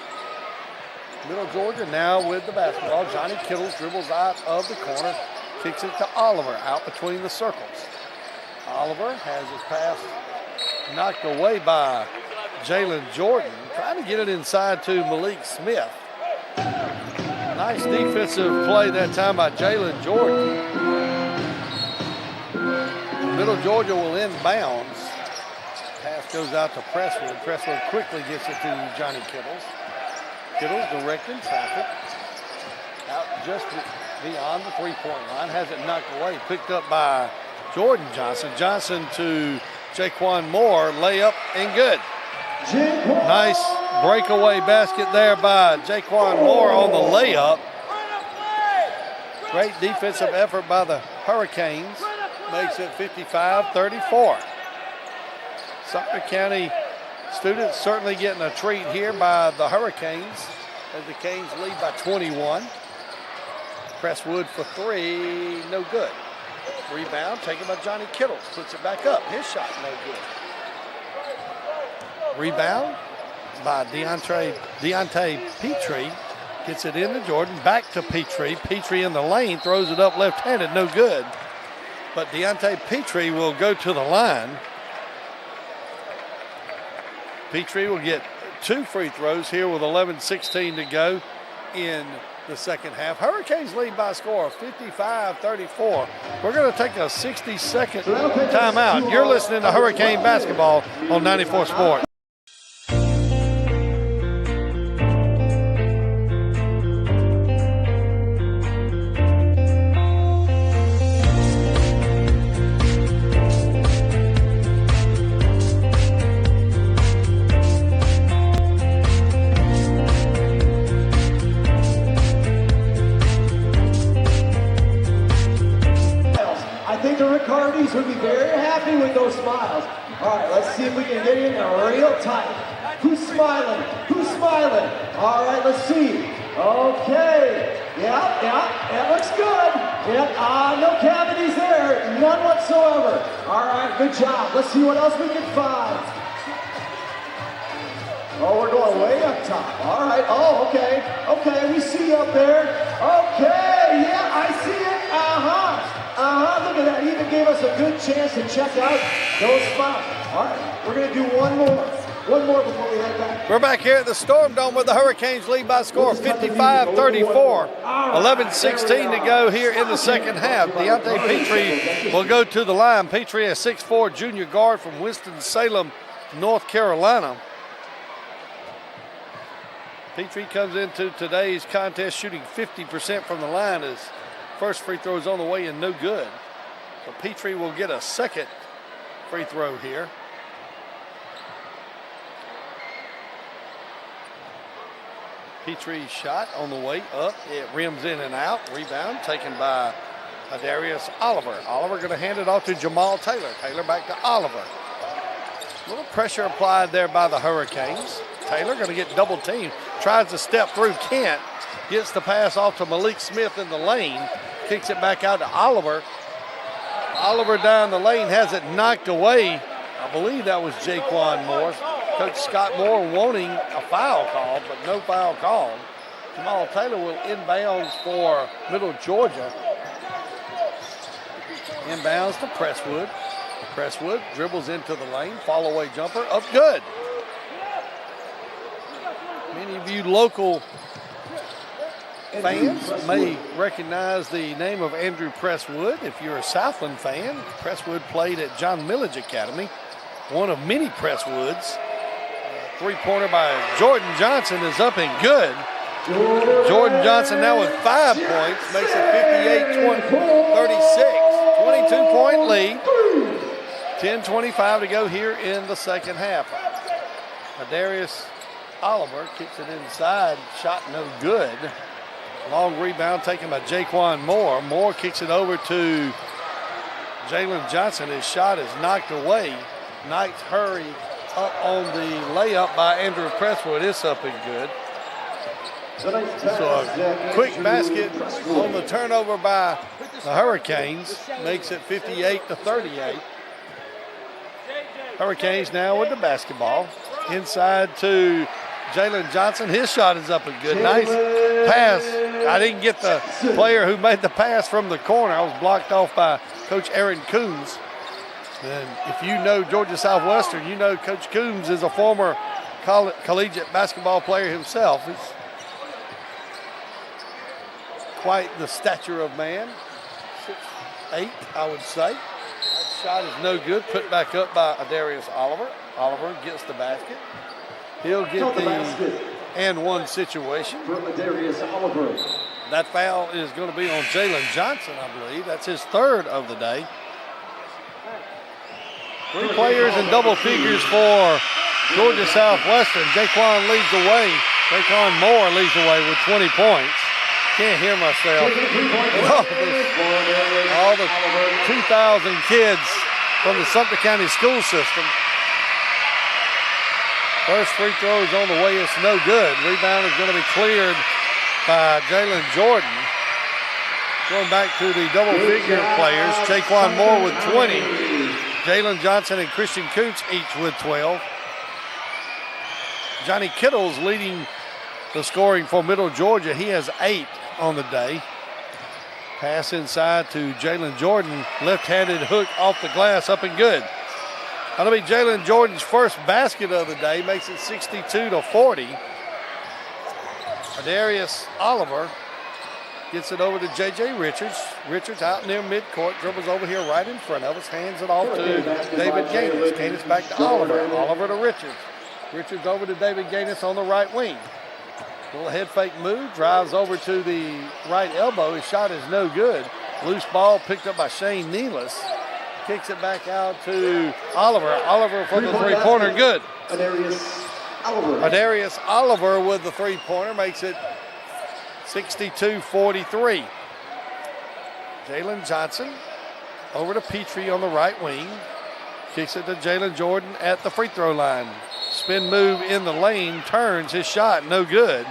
Middle Georgia now with the basketball. Johnny Kittles dribbles out of the corner, kicks it to Oliver out between the circles. Oliver has his pass knocked away by Jalen Jordan, trying to get it inside to Malik Smith. Nice defensive play that time by Jalen Jordan. Middle Georgia will inbounds. Pass goes out to Presswood. Presswood quickly gets it to Johnny Kittles. Kittles directing traffic out just beyond the three-point line. Has it knocked away. Picked up by Jordan Johnson. Johnson to Jaquan Moore. Layup and good. Nice breakaway basket there by Jaquan Moore on the layup. Great defensive effort by the Hurricanes. Makes it 55-34. Sumter County students certainly getting a treat here by the Hurricanes as the Canes lead by 21. Presswood for three, no good. Rebound taken by Johnny Kittles, puts it back up. His shot no good. Rebound by Deontay Petrie, gets it into Jordan, back to Petrie. Petrie in the lane, throws it up left-handed, no good. But Deontay Petrie will go to the line. Petrie will get 2 free throws here with 11:16 to go in the second half. Hurricanes lead by a score of 55-34. We're going to take a 60-second timeout. You're listening to Hurricane Basketball on 94 Sports. Ricardis would be very happy with those smiles. All right, let's see if we can get in there real tight. Who's smiling? Who's smiling? All right, let's see. Okay. Yeah, looks good. Yeah, no cavities there. None whatsoever. All right, good job. Let's see what else we can find. Oh, we're going way up top. All right. Oh, okay. Okay, we see you up there. Okay, yeah, I see it. Look at that. He even gave us a good chance to check out those spots. All right, we're going to do one more. One more before we head back. We're back here at the Storm Dome with the Hurricanes lead by a score of 55-34. 11:16 to go here in the second half. Deontay Petrie will go to the line. Petrie, a 6'4" junior guard from Winston-Salem, North Carolina. Petrie comes into today's contest shooting 50% from the line. His first free throw is on the way and no good. So Petrie will get a second free throw here. Petrie's shot on the way up. It rims in and out. Rebound taken by Darius Oliver. Oliver going to hand it off to Jamal Taylor. Taylor back to Oliver. A little pressure applied there by the Hurricanes. Taylor going to get double teamed. Tries to step through, can't. Gets the pass off to Malik Smith in the lane. Kicks it back out to Oliver. Oliver down the lane has it knocked away. I believe that was Jaquan Moore. Coach Scott Moore wanting a foul call, but no foul called. Jamal Taylor will inbounds for Middle Georgia. Inbounds to Presswood. Presswood dribbles into the lane. Fall away jumper up good. Many of you local fans may recognize the name of Andrew Presswood. If you're a Southland fan, Presswood played at John Millage Academy, one of many Presswoods. Three-pointer by Jordan Johnson is up and good. Jordan Johnson now with 5 points, makes it 58-36. 22-point lead. 10:25 to go here in the second half. Darius Oliver kicks it inside, shot no good. Long rebound taken by Jaquan Moore. Moore kicks it over to Jalen Johnson. His shot is knocked away. Knights hurry up on the layup by Andrew Presswood. It's up and good. So a quick basket on the turnover by the Hurricanes makes it 58-38. Hurricanes now with the basketball. Inside to Jalen Johnson. His shot is up and good. Nice pass. I didn't get the player who made the pass from the corner. I was blocked off by Coach Aaron Coombs. And if you know Georgia Southwestern, you know Coach Coombs is a former collegiate basketball player himself. He's quite the stature of man. 6'8", I would say. That shot is no good. Put back up by Darius Oliver. Oliver gets the basket. He'll get the and one situation. That foul is going to be on Jalen Johnson, I believe. That's his third of the day. 3 players in double figures for Georgia Southwestern. Jaquan leads the way. Jaquan Moore leads the way with 20 points. Can't hear myself. All the 2,000 kids from the Sumter County school system. First free throw is on the way. It's no good. Rebound is going to be cleared by Jalen Jordan. Going back to the double-figure players. Jaquan Moore with 20. Jalen Johnson and Christian Coots each with 12. Johnny Kittle's leading the scoring for Middle Georgia. He has 8 on the day. Pass inside to Jalen Jordan. Left-handed hook off the glass, up and good. That'll be Jalen Jordan's first basket of the day. Makes it 62-40. Darius Oliver Gets it over to J.J. Richards. Richards out near midcourt, dribbles over here right in front of us, hands it off to David Gaines. Gaines back to Oliver. Oliver to Richards. Richards over to David Gaines on the right wing. Little head fake move, drives over to the right elbow. His shot is no good. Loose ball picked up by Shane Nealis. Kicks it back out to Oliver. Oliver for the three-pointer, good. Adarius Oliver with the three-pointer makes it 62-43. Jalen Johnson over to Petrie on the right wing. Kicks it to Jalen Jordan at the free throw line. Spin move in the lane, turns his shot, no good.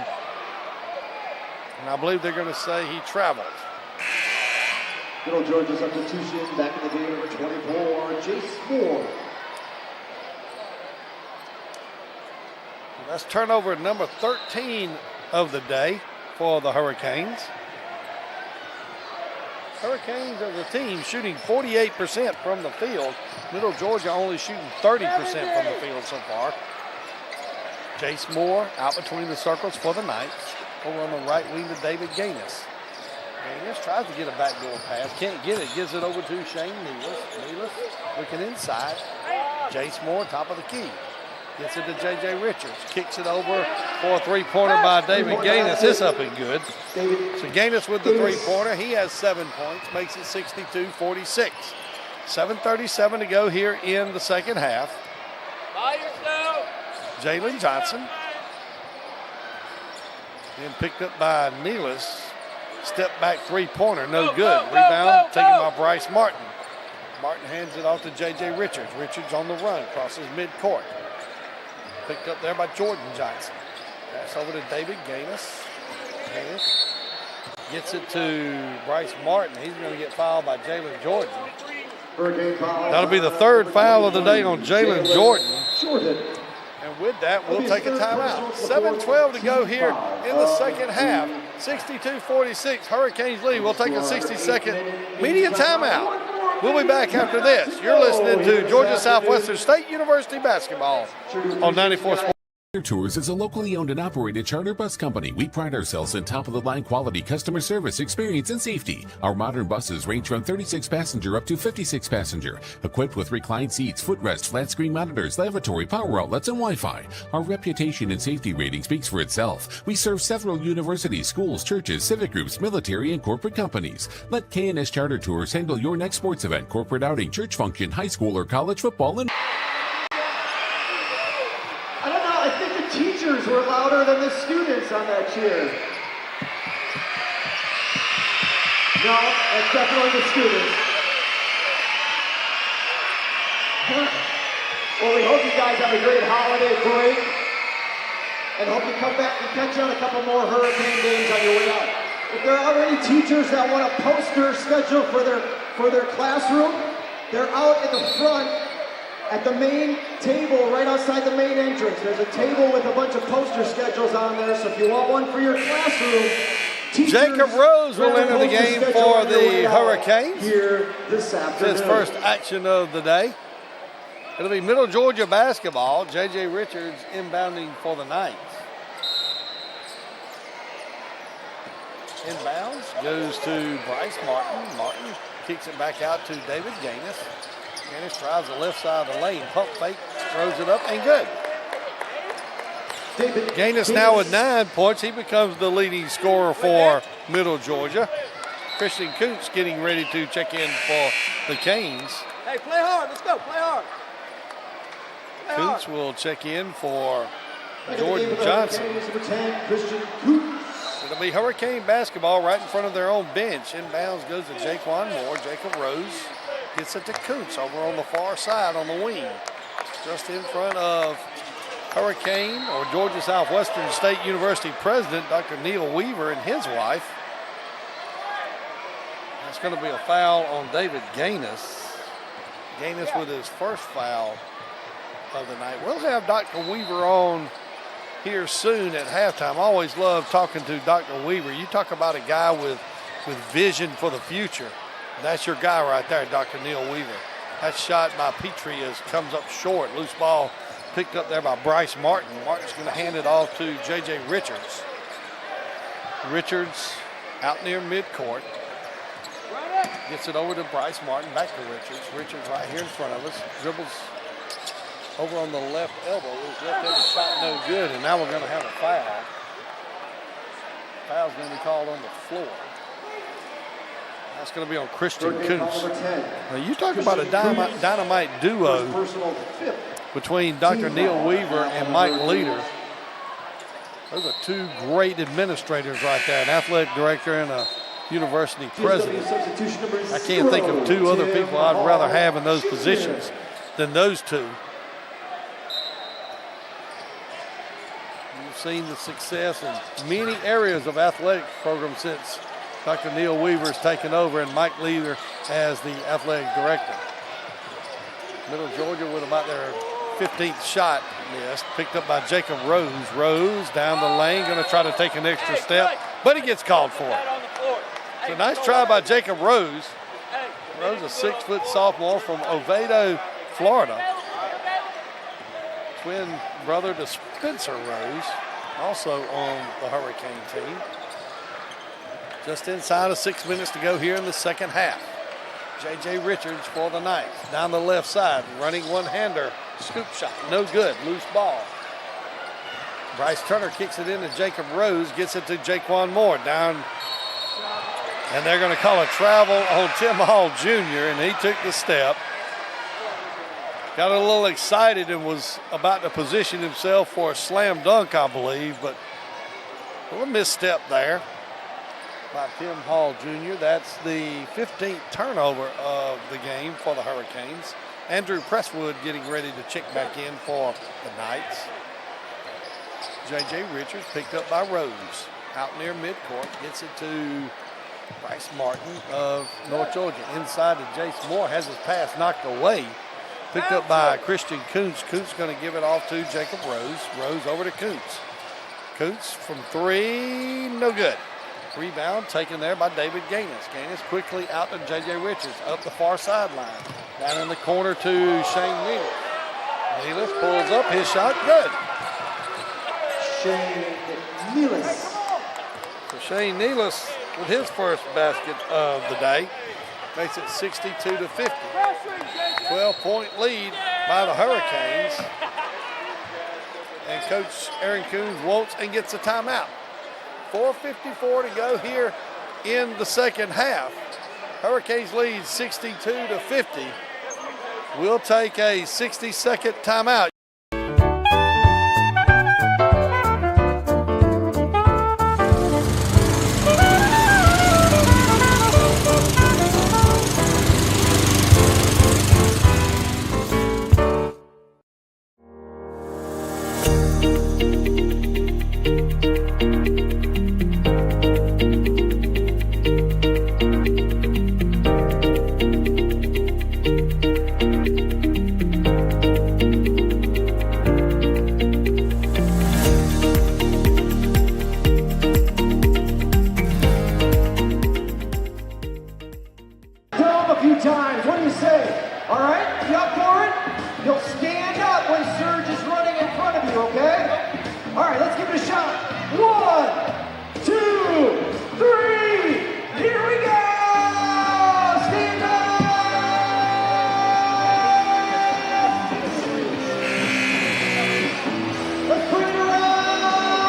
And I believe they're going to say he traveled. Middle Georgia substitution back in the game, number 24, Jace Moore. That's turnover number 13 of the day for the Hurricanes. Hurricanes as a team shooting 48% from the field. Middle Georgia only shooting 30% from the field so far. Jace Moore out between the circles for the Knights. Over on the right wing to David Gaines. Gaines tries to get a backdoor pass. Can't get it. Gives it over to Shane Nealis. Nealis looking inside. Jace Moore, top of the key. Gets it to J.J. Richards. Kicks it over for a three-pointer by David Gaines. It's up and good. So Gaines with the three-pointer. He has 7 points. Makes it 62-46. 7:37 to go here in the second half. Jalen Johnson. Then picked up by Nealis. Step back three-pointer. No good. Rebound taken by Bryce Martin. Martin hands it off to J.J. Richards. Richards on the run. Crosses midcourt. Picked up there by Jordan Johnson. Pass over to David Gaines. Gaines gets it to Bryce Martin. He's going to get fouled by Jalen Jordan. That'll be the third foul of the day on Jalen Jordan. And with that, we'll take a timeout. 7:12 to go here in the second half. 62-46, Hurricanes lead. We'll take a 60-second media timeout. We'll be back after this. You're listening to Georgia Southwestern State University basketball on 94 Sports. Tours is a locally owned and operated charter bus company. We pride ourselves in top-of-the-line quality customer service, experience, and safety. Our modern buses range from 36-passenger up to 56-passenger, equipped with reclined seats, footrest, flat-screen monitors, lavatory, power outlets, and Wi-Fi. Our reputation and safety rating speaks for itself. We serve several universities, schools, churches, civic groups, military, and corporate companies. Let K&S Charter Tours handle your next sports event, corporate outing, church function, high school, or college football, and Teachers were louder than the students on that cheer. No, that's definitely the students. Well, we hope you guys have a great holiday break and hope you come back and catch on a couple more Hurricane games on your way out. If there are any teachers that want a poster scheduled for their classroom, they're out in the front at the main table right outside the main entrance. There's a table with a bunch of poster schedules on there, so if you want one for your classroom, Jacob Rose will enter the game for the Hurricanes. Here this afternoon. His first action of the day. It'll be Middle Georgia basketball. J.J. Richards inbounding for the Knights. Inbounds goes to Bryce Martin. Martin kicks it back out to David Gaines. Gaines tries the left side of the lane. Pump fake, throws it up, and good. Gaines now with 9 points. He becomes the leading scorer for Middle Georgia. Christian Kuntz getting ready to check in for the Canes. Hey, play hard. Let's go. Play hard. Kuntz will check in for Jordan Johnson. It'll be Hurricane basketball right in front of their own bench. Inbounds goes to Jaquan Moore. Jacob Rose gets it to Kuntz over on the far side on the wing. Just in front of Hurricane or Georgia Southwestern State University president, Dr. Neil Weaver, and his wife. That's going to be a foul on David Gaines. Gaines with his first foul of the night. We'll have Dr. Weaver on here soon at halftime. I always love talking to Dr. Weaver. You talk about a guy with vision for the future. That's your guy right there, Dr. Neil Weaver. That shot by Petrie comes up short. Loose ball picked up there by Bryce Martin. Martin's going to hand it off to J.J. Richards. Richards out near midcourt. Gets it over to Bryce Martin, back to Richards. Richards right here in front of us. Dribbles over on the left elbow. His left elbow shot no good, and now we're going to have a foul. Foul's going to be called on the floor. That's going to be on Christian Kuntz. Now, you talk about a dynamite duo between Dr. Neil Weaver and Mike Leader. Those are two great administrators right there, an athletic director and a university president. I can't think of two other people I'd rather have in those positions than those two. You've seen the success in many areas of athletic programs since Dr. Neil Weaver has taken over and Mike Leader as the athletic director. Middle Georgia with about their 15th shot missed, picked up by Jacob Rose. Rose down the lane, going to try to take an extra step, but he gets called for it. So nice try by Jacob Rose. Rose, a 6-foot sophomore from Oviedo, Florida. Twin brother to Spencer Rose, also on the Hurricane team. Just inside of 6 minutes to go here in the second half. J.J. Richards for the Knights. Down the left side, running one-hander. Scoop shot, no good, loose ball. Bryce Turner kicks it into Jacob Rose, gets it to Jaquan Moore. Down, and they're going to call a travel on Tim Hall Jr., and he took the step. Got a little excited and was about to position himself for a slam dunk, I believe, but a little misstep there by Tim Hall Jr. That's the 15th turnover of the game for the Hurricanes. Andrew Presswood getting ready to check back in for the Knights. J.J. Richards picked up by Rose. Out near midcourt, gets it to Bryce Martin of North Georgia. Inside to Jace Moore, has his pass knocked away. Picked up by Christian Kuntz. Kuntz going to give it off to Jacob Rose. Rose over to Kuntz. Kuntz from three, no good. Rebound taken there by David Gaines. Gaines quickly out to J.J. Richards, up the far sideline. Down in the corner to Shane Nealis. Nealis pulls up his shot, good. Shane Nealis. So Shane Nealis with his first basket of the day makes it 62-50. 12-point lead by the Hurricanes. And Coach Aaron Coons wants and gets a timeout. 4:54 to go here in the second half. Hurricanes lead 62-50. We'll take a 60-second timeout.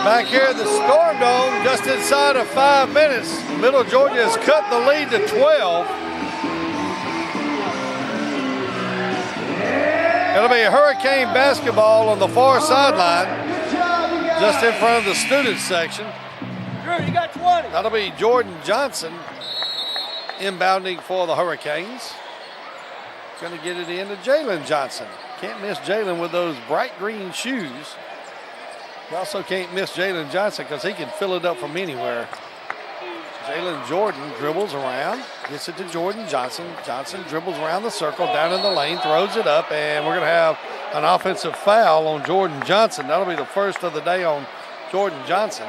Back here at the Storm Dome, just inside of 5 minutes, Middle Georgia has cut the lead to 12. It'll be a Hurricane basketball on the far sideline, just in front of the student section. Drew, you got 20. That'll be Jordan Johnson inbounding for the Hurricanes. Going to get it in to Jalen Johnson. Can't miss Jalen with those bright green shoes. You also can't miss Jalen Johnson because he can fill it up from anywhere. Jalen Jordan dribbles around, gets it to Jordan Johnson. Johnson dribbles around the circle, down in the lane, throws it up, and we're going to have an offensive foul on Jordan Johnson. That'll be the first of the day on Jordan Johnson.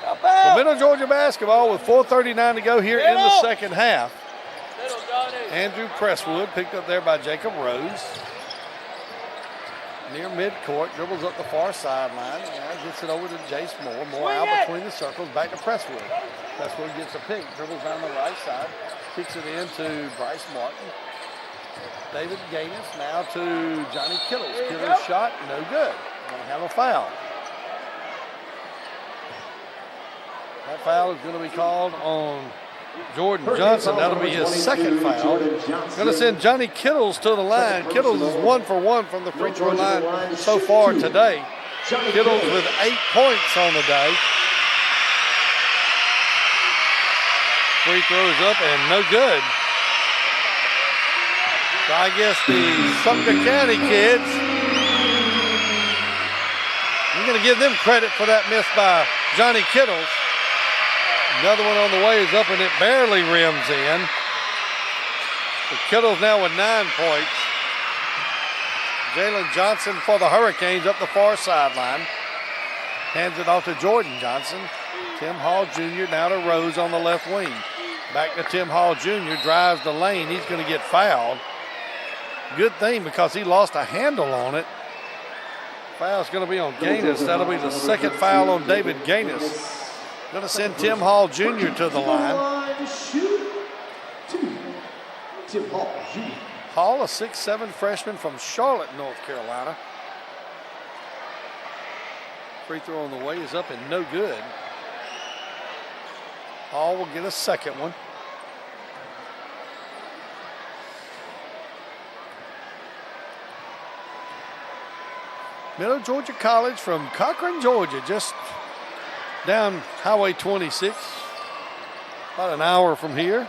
So Middle Georgia basketball with 4:39 to go here in the second half. Andrew Presswood picked up there by Jacob Rose. near midcourt, dribbles up the far sideline, gets it over to Jace Moore. Moore out between the circles, back to Presswood. Presswood gets a pick, dribbles down the right side, kicks it into Bryce Martin. David Gaines now to Johnny Kittles. Kittles shot, no good. Going to have a foul. That foul is going to be called on Jordan Johnson. That'll be his second foul. Going to send Johnny Kittles to the line. Kittles is 1 for 1 from the free throw line so far today. Kittles with 8 points on the day. Free throws up and no good. So I guess the Sumter County kids, I'm going to give them credit for that miss by Johnny Kittles. Another one on the way is up and it barely rims in. So Kittles now with 9 points. Jalen Johnson for the Hurricanes up the far sideline. Hands it off to Jordan Johnson. Tim Hall Jr. now to Rose on the left wing. Back to Tim Hall Jr. Drives the lane. He's going to get fouled. Good thing because he lost a handle on it. Foul's going to be on Gaines. That'll be the second foul on David Gaines. Going to send Tim Hall Jr. to the line. Tim Hall Jr. Hall, a 6'7" freshman from Charlotte, North Carolina. Free throw on the way is up and no good. Hall will get a second one. Middle Georgia College from Cochran, Georgia, just down Highway 26, about an hour from here.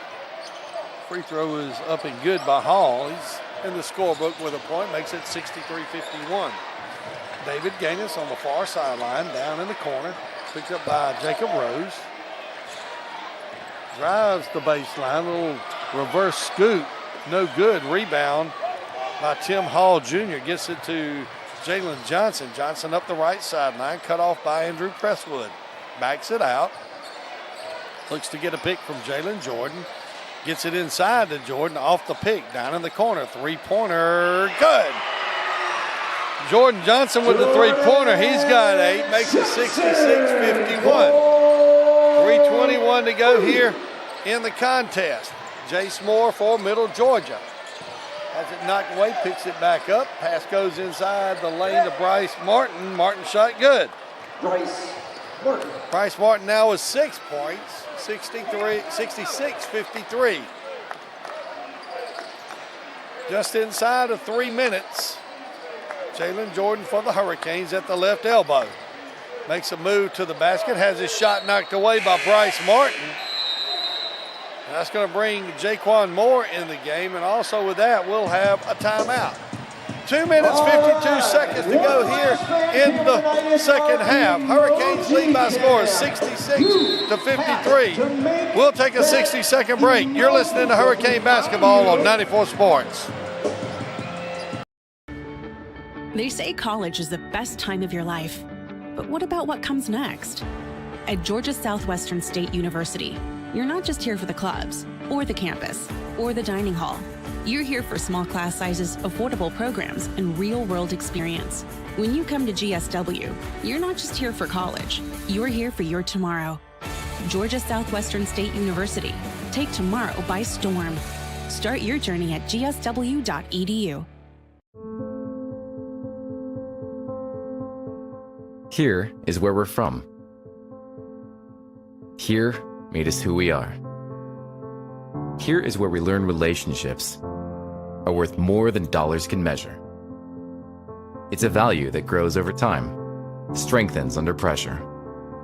Free throw is up and good by Hall. He's in the scorebook with a point, makes it 63-51. David Gaines on the far sideline, down in the corner, picked up by Jacob Rose. Drives the baseline, little reverse scoop, no good. Rebound by Tim Hall Jr. Gets it to Jalen Johnson. Johnson up the right sideline, cut off by Andrew Presswood. Backs it out. Looks to get a pick from Jalen Jordan. Gets it inside to Jordan off the pick. Down in the corner. Three-pointer. Good. Jordan Johnson with the three-pointer. He's got 8. Makes it 66-51. 3:21 to go here in the contest. Jace Moore for Middle Georgia. Has it knocked away. Picks it back up. Pass goes inside the lane to Bryce Martin. Martin shot good. Bryce Martin now with 6 points, 66-53. Just inside of 3 minutes. Jalen Jordan for the Hurricanes at the left elbow. Makes a move to the basket, has his shot knocked away by Bryce Martin. And that's going to bring Jaquan Moore in the game, and also with that, we'll have a timeout. 2 minutes, 52 seconds to go here in the second half. Hurricanes lead by score 66-53. We'll take a 60-second break. You're listening to Hurricane Basketball on 94 Sports. They say college is the best time of your life. But what about what comes next? At Georgia Southwestern State University, you're not just here for the clubs, or the campus, or the dining hall. You're here for small class sizes, affordable programs, and real-world experience. When you come to GSW, you're not just here for college. You're here for your tomorrow. Georgia Southwestern State University. Take tomorrow by storm. Start your journey at gsw.edu. Here is where we're from. Here made us who we are. Here is where we learn relationships are worth more than dollars can measure. It's a value that grows over time, strengthens under pressure,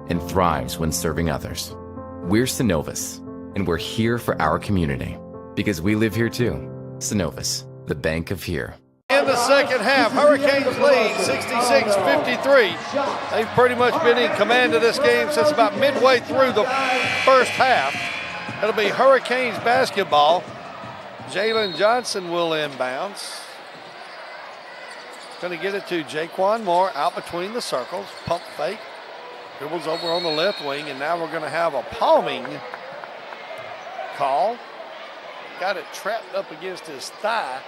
and thrives when serving others. We're Synovus, and we're here for our community because we live here too. Synovus, the bank of here. In the second half, Hurricanes lead 66-53. They've pretty much been in command of this game since about midway through the first half. It'll be Hurricanes basketball. Jalen Johnson will inbounds. Going to get it to Jaquan Moore out between the circles. Pump fake. Dribbles over on the left wing, and now we're going to have a palming call. Got it trapped up against his thigh.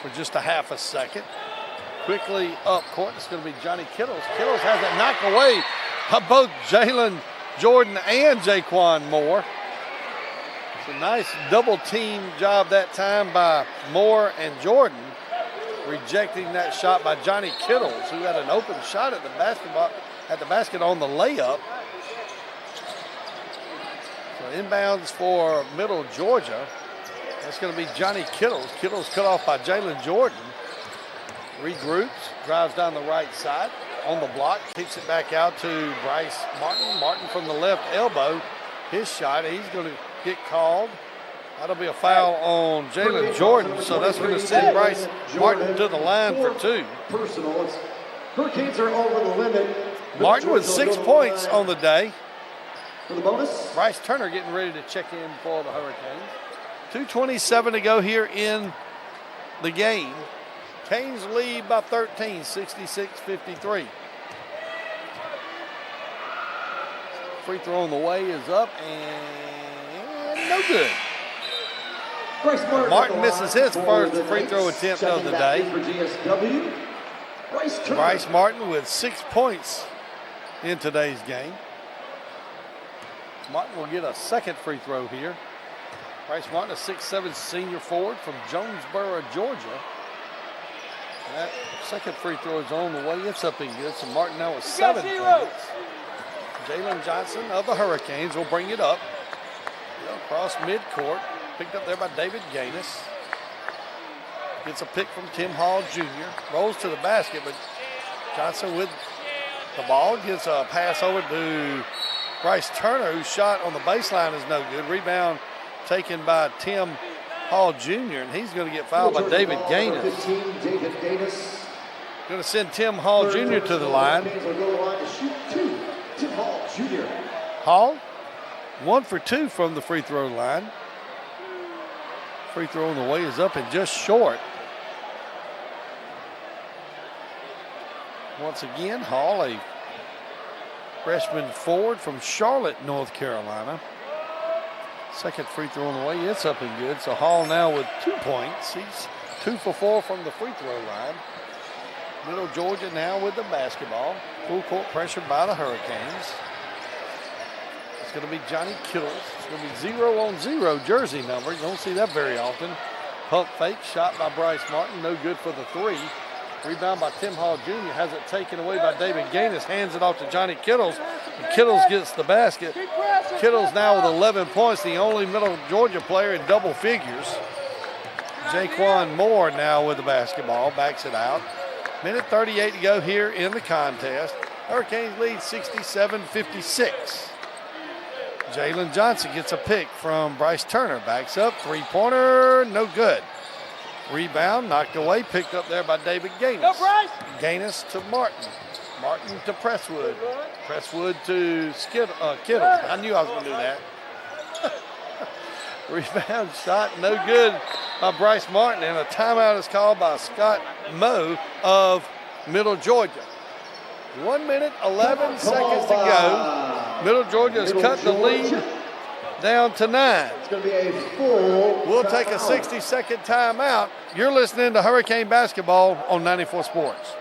for just a half a second. Quickly up court, it's going to be Johnny Kittles. Kittles has it knocked away by both Jalen Jordan and Jaquan Moore. It's a nice double team job that time by Moore and Jordan, rejecting that shot by Johnny Kittles, who had an open shot at the basket on the layup. So inbounds for Middle Georgia. That's going to be Johnny Kittles. Kittles cut off by Jalen Jordan. Regroups, drives down the right side on the block, kicks it back out to Bryce Martin. Martin from the left elbow. His shot, he's going to get called. That'll be a foul on Jalen Jordan, so that's going to send Bryce Martin to the line for 2. Personal. Hurricanes are over the limit. Martin with 6 points on the day. For the bonus. Bryce Turner getting ready to check in for the Hurricanes. 2:27 to go here in the game. Canes lead by 13, 66-53. Free throw on the way is up and no good. Martin misses his first free throw attempt of the day. Bryce Martin with 6 points in today's game. Martin will get a second free throw here. Bryce Martin, a 6'7" senior forward from Jonesboro, Georgia. That second free throw is on the way. It's up and good. So Martin now with 7 points. Jalen Johnson of the Hurricanes will bring it up. Across midcourt. Picked up there by David Gaines. Gets a pick from Tim Hall Jr. Rolls to the basket, but Johnson with the ball. Gets a pass over to Bryce Turner, whose shot on the baseline is no good. Rebound taken by Tim Hall Jr., and he's going to get fouled by David Gaines. Going to send Tim Hall Jr. to the line. Hall, 1 for 2 from the free throw line. Free throw on the way is up and just short. Once again, Hall, a freshman forward from Charlotte, North Carolina. Second free throw on the way, it's up and good. So Hall now with 2 points. He's 2 for 4 from the free throw line. Middle Georgia now with the basketball. Full court pressure by the Hurricanes. It's going to be Johnny Kittles. It's going to be 0-on-0 jersey number. You don't see that very often. Pump fake, shot by Bryce Martin. No good for the 3. Rebound by Tim Hall Jr. Has it taken away by David Gaines. Hands it off to Johnny Kittles. And Kittles gets the basket. Kittles now with 11 points. The only Middle Georgia player in double figures. Jaquan Moore now with the basketball. Backs it out. Minute 38 to go here in the contest. Hurricanes lead 67-56. Jalen Johnson gets a pick from Bryce Turner. Backs up, 3-pointer, no good. Rebound, knocked away, picked up there by David Gaines. Gaines to Martin. Martin to Presswood. Presswood to Kittle. I knew I was going to do that. Rebound shot, no good by Bryce Martin, and a timeout is called by Scott Moe of Middle Georgia. 1 minute, 11 seconds to go. Middle Georgia has cut the lead down to 9. It's going to be a full. We'll take a 60-second timeout. You're listening to Hurricane Basketball on 94 Sports.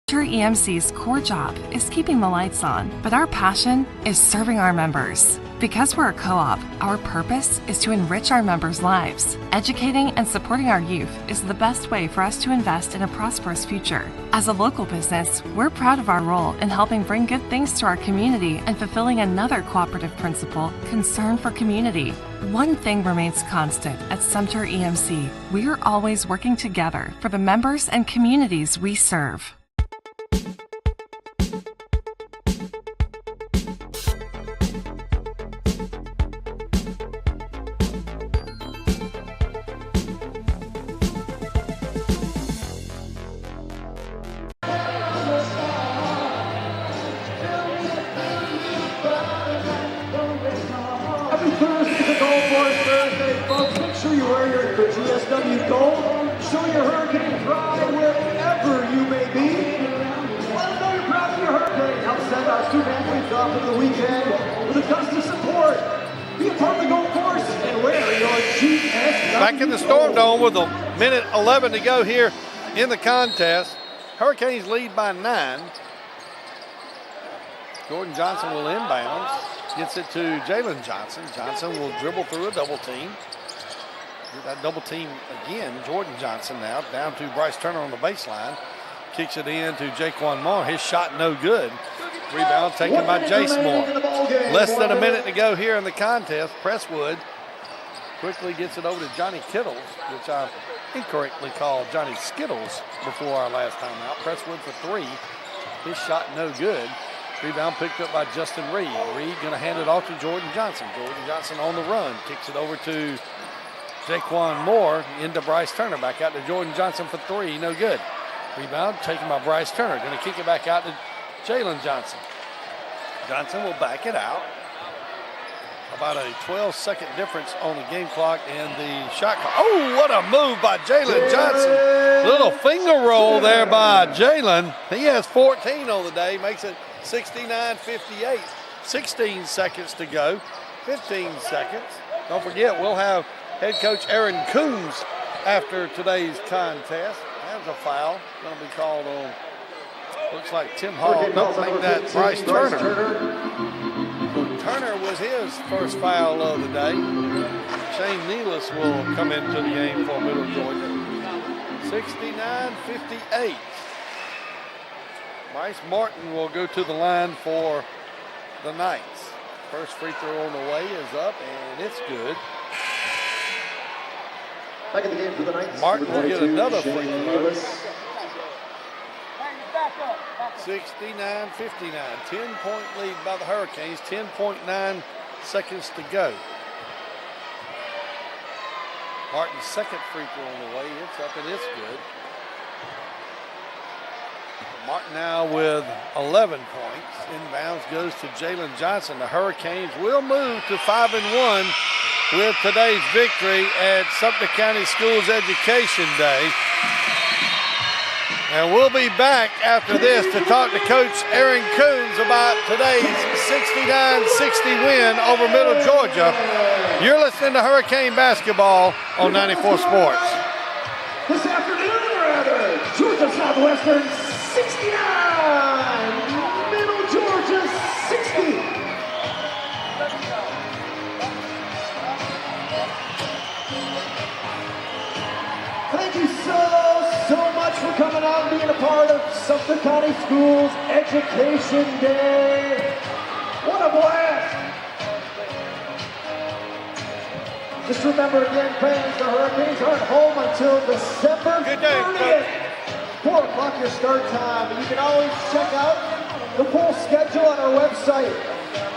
EMC's core job is keeping the lights on, but our passion is serving our members. Because we're a co-op, our purpose is to enrich our members' lives. Educating and supporting our youth is the best way for us to invest in a prosperous future. As a local business, we're proud of our role in helping bring good things to our community and fulfilling another cooperative principle, concern for community. One thing remains constant at Sumter EMC. We are always working together for the members and communities we serve. GSW Gold. Show your Hurricane pride wherever you may be. Let them know you're proud of your Hurricane. Help send our student athletes off for the weekend with a dust of support. Be a part of the Gold Force and wear your GSW Back in the Storm Dome with a minute 11 to go here in the contest. Hurricanes lead by 9. Jordan Johnson will inbounds. Gets it to Jalen Johnson. Johnson will dribble through a double team. Get that double team again. Jordan Johnson now down to Bryce Turner on the baseline. Kicks it in to Jaquan Moore. His shot no good. Rebound taken by Jace Moore. Less than a minute to go here in the contest. Presswood quickly gets it over to Johnny Kittles, which I incorrectly called Johnny Skittles before our last time out. Presswood for 3. His shot no good. Rebound picked up by Justin Reed. Reed going to hand it off to Jordan Johnson. Jordan Johnson on the run. Kicks it over to Jaquan Moore into Bryce Turner. Back out to Jordan Johnson for 3. No good. Rebound taken by Bryce Turner. Going to kick it back out to Jalen Johnson. Johnson will back it out. About a 12-second difference on the game clock and the shot clock. Oh, what a move by Jalen Johnson. Little finger roll there by Jalen. He has 14 on the day. Makes it 69-58. 16 seconds to go. 15 seconds. Don't forget, we'll have head coach Aaron Coombs after today's contest. That's a foul. Going to be called on, looks like Tim Hall. Don't make that Bryce Turner. Turner was his first foul of the day. Shane Nealis will come into the game for Middle Georgia. 69-58. Bryce Martin will go to the line for the Knights. First free throw on the way is up, and it's good. Back in the game for the Knights. Martin will get another free throw. 69-59. 10-point lead by the Hurricanes. 10.9 seconds to go. Martin's second free throw on the way. It's up and it's good. Martin now with 11 points. Inbounds goes to Jalen Johnson. The Hurricanes will move to 5-1 with today's victory at Sumter County Schools Education Day. And we'll be back after this to talk to Coach Aaron Coombs about today's 69-60 win over Middle Georgia. You're listening to Hurricane Basketball on 94 Sports. This afternoon, rather, Georgia Southwestern 69, Middle Georgia 60. Thank you so much for coming out and being a part of Sumter County Schools Education Day. What a blast! Just remember again, fans, the Hurricanes aren't home until December 30th. 4 o'clock your start time. And you can always check out the full schedule on our website,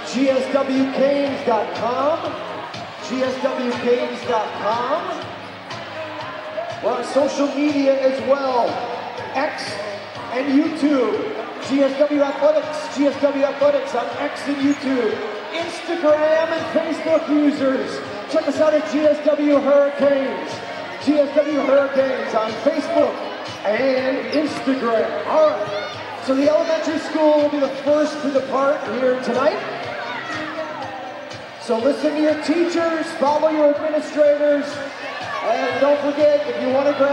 gswcanes.com. gswcanes.com. We're on social media as well, X and YouTube. GSW Athletics on X and YouTube. Instagram and Facebook users, check us out at GSW Hurricanes. GSW Hurricanes on Facebook and Instagram. All right, so the elementary school will be the first to depart here tonight. So listen to your teachers, follow your administrators, and don't forget, if you want to grab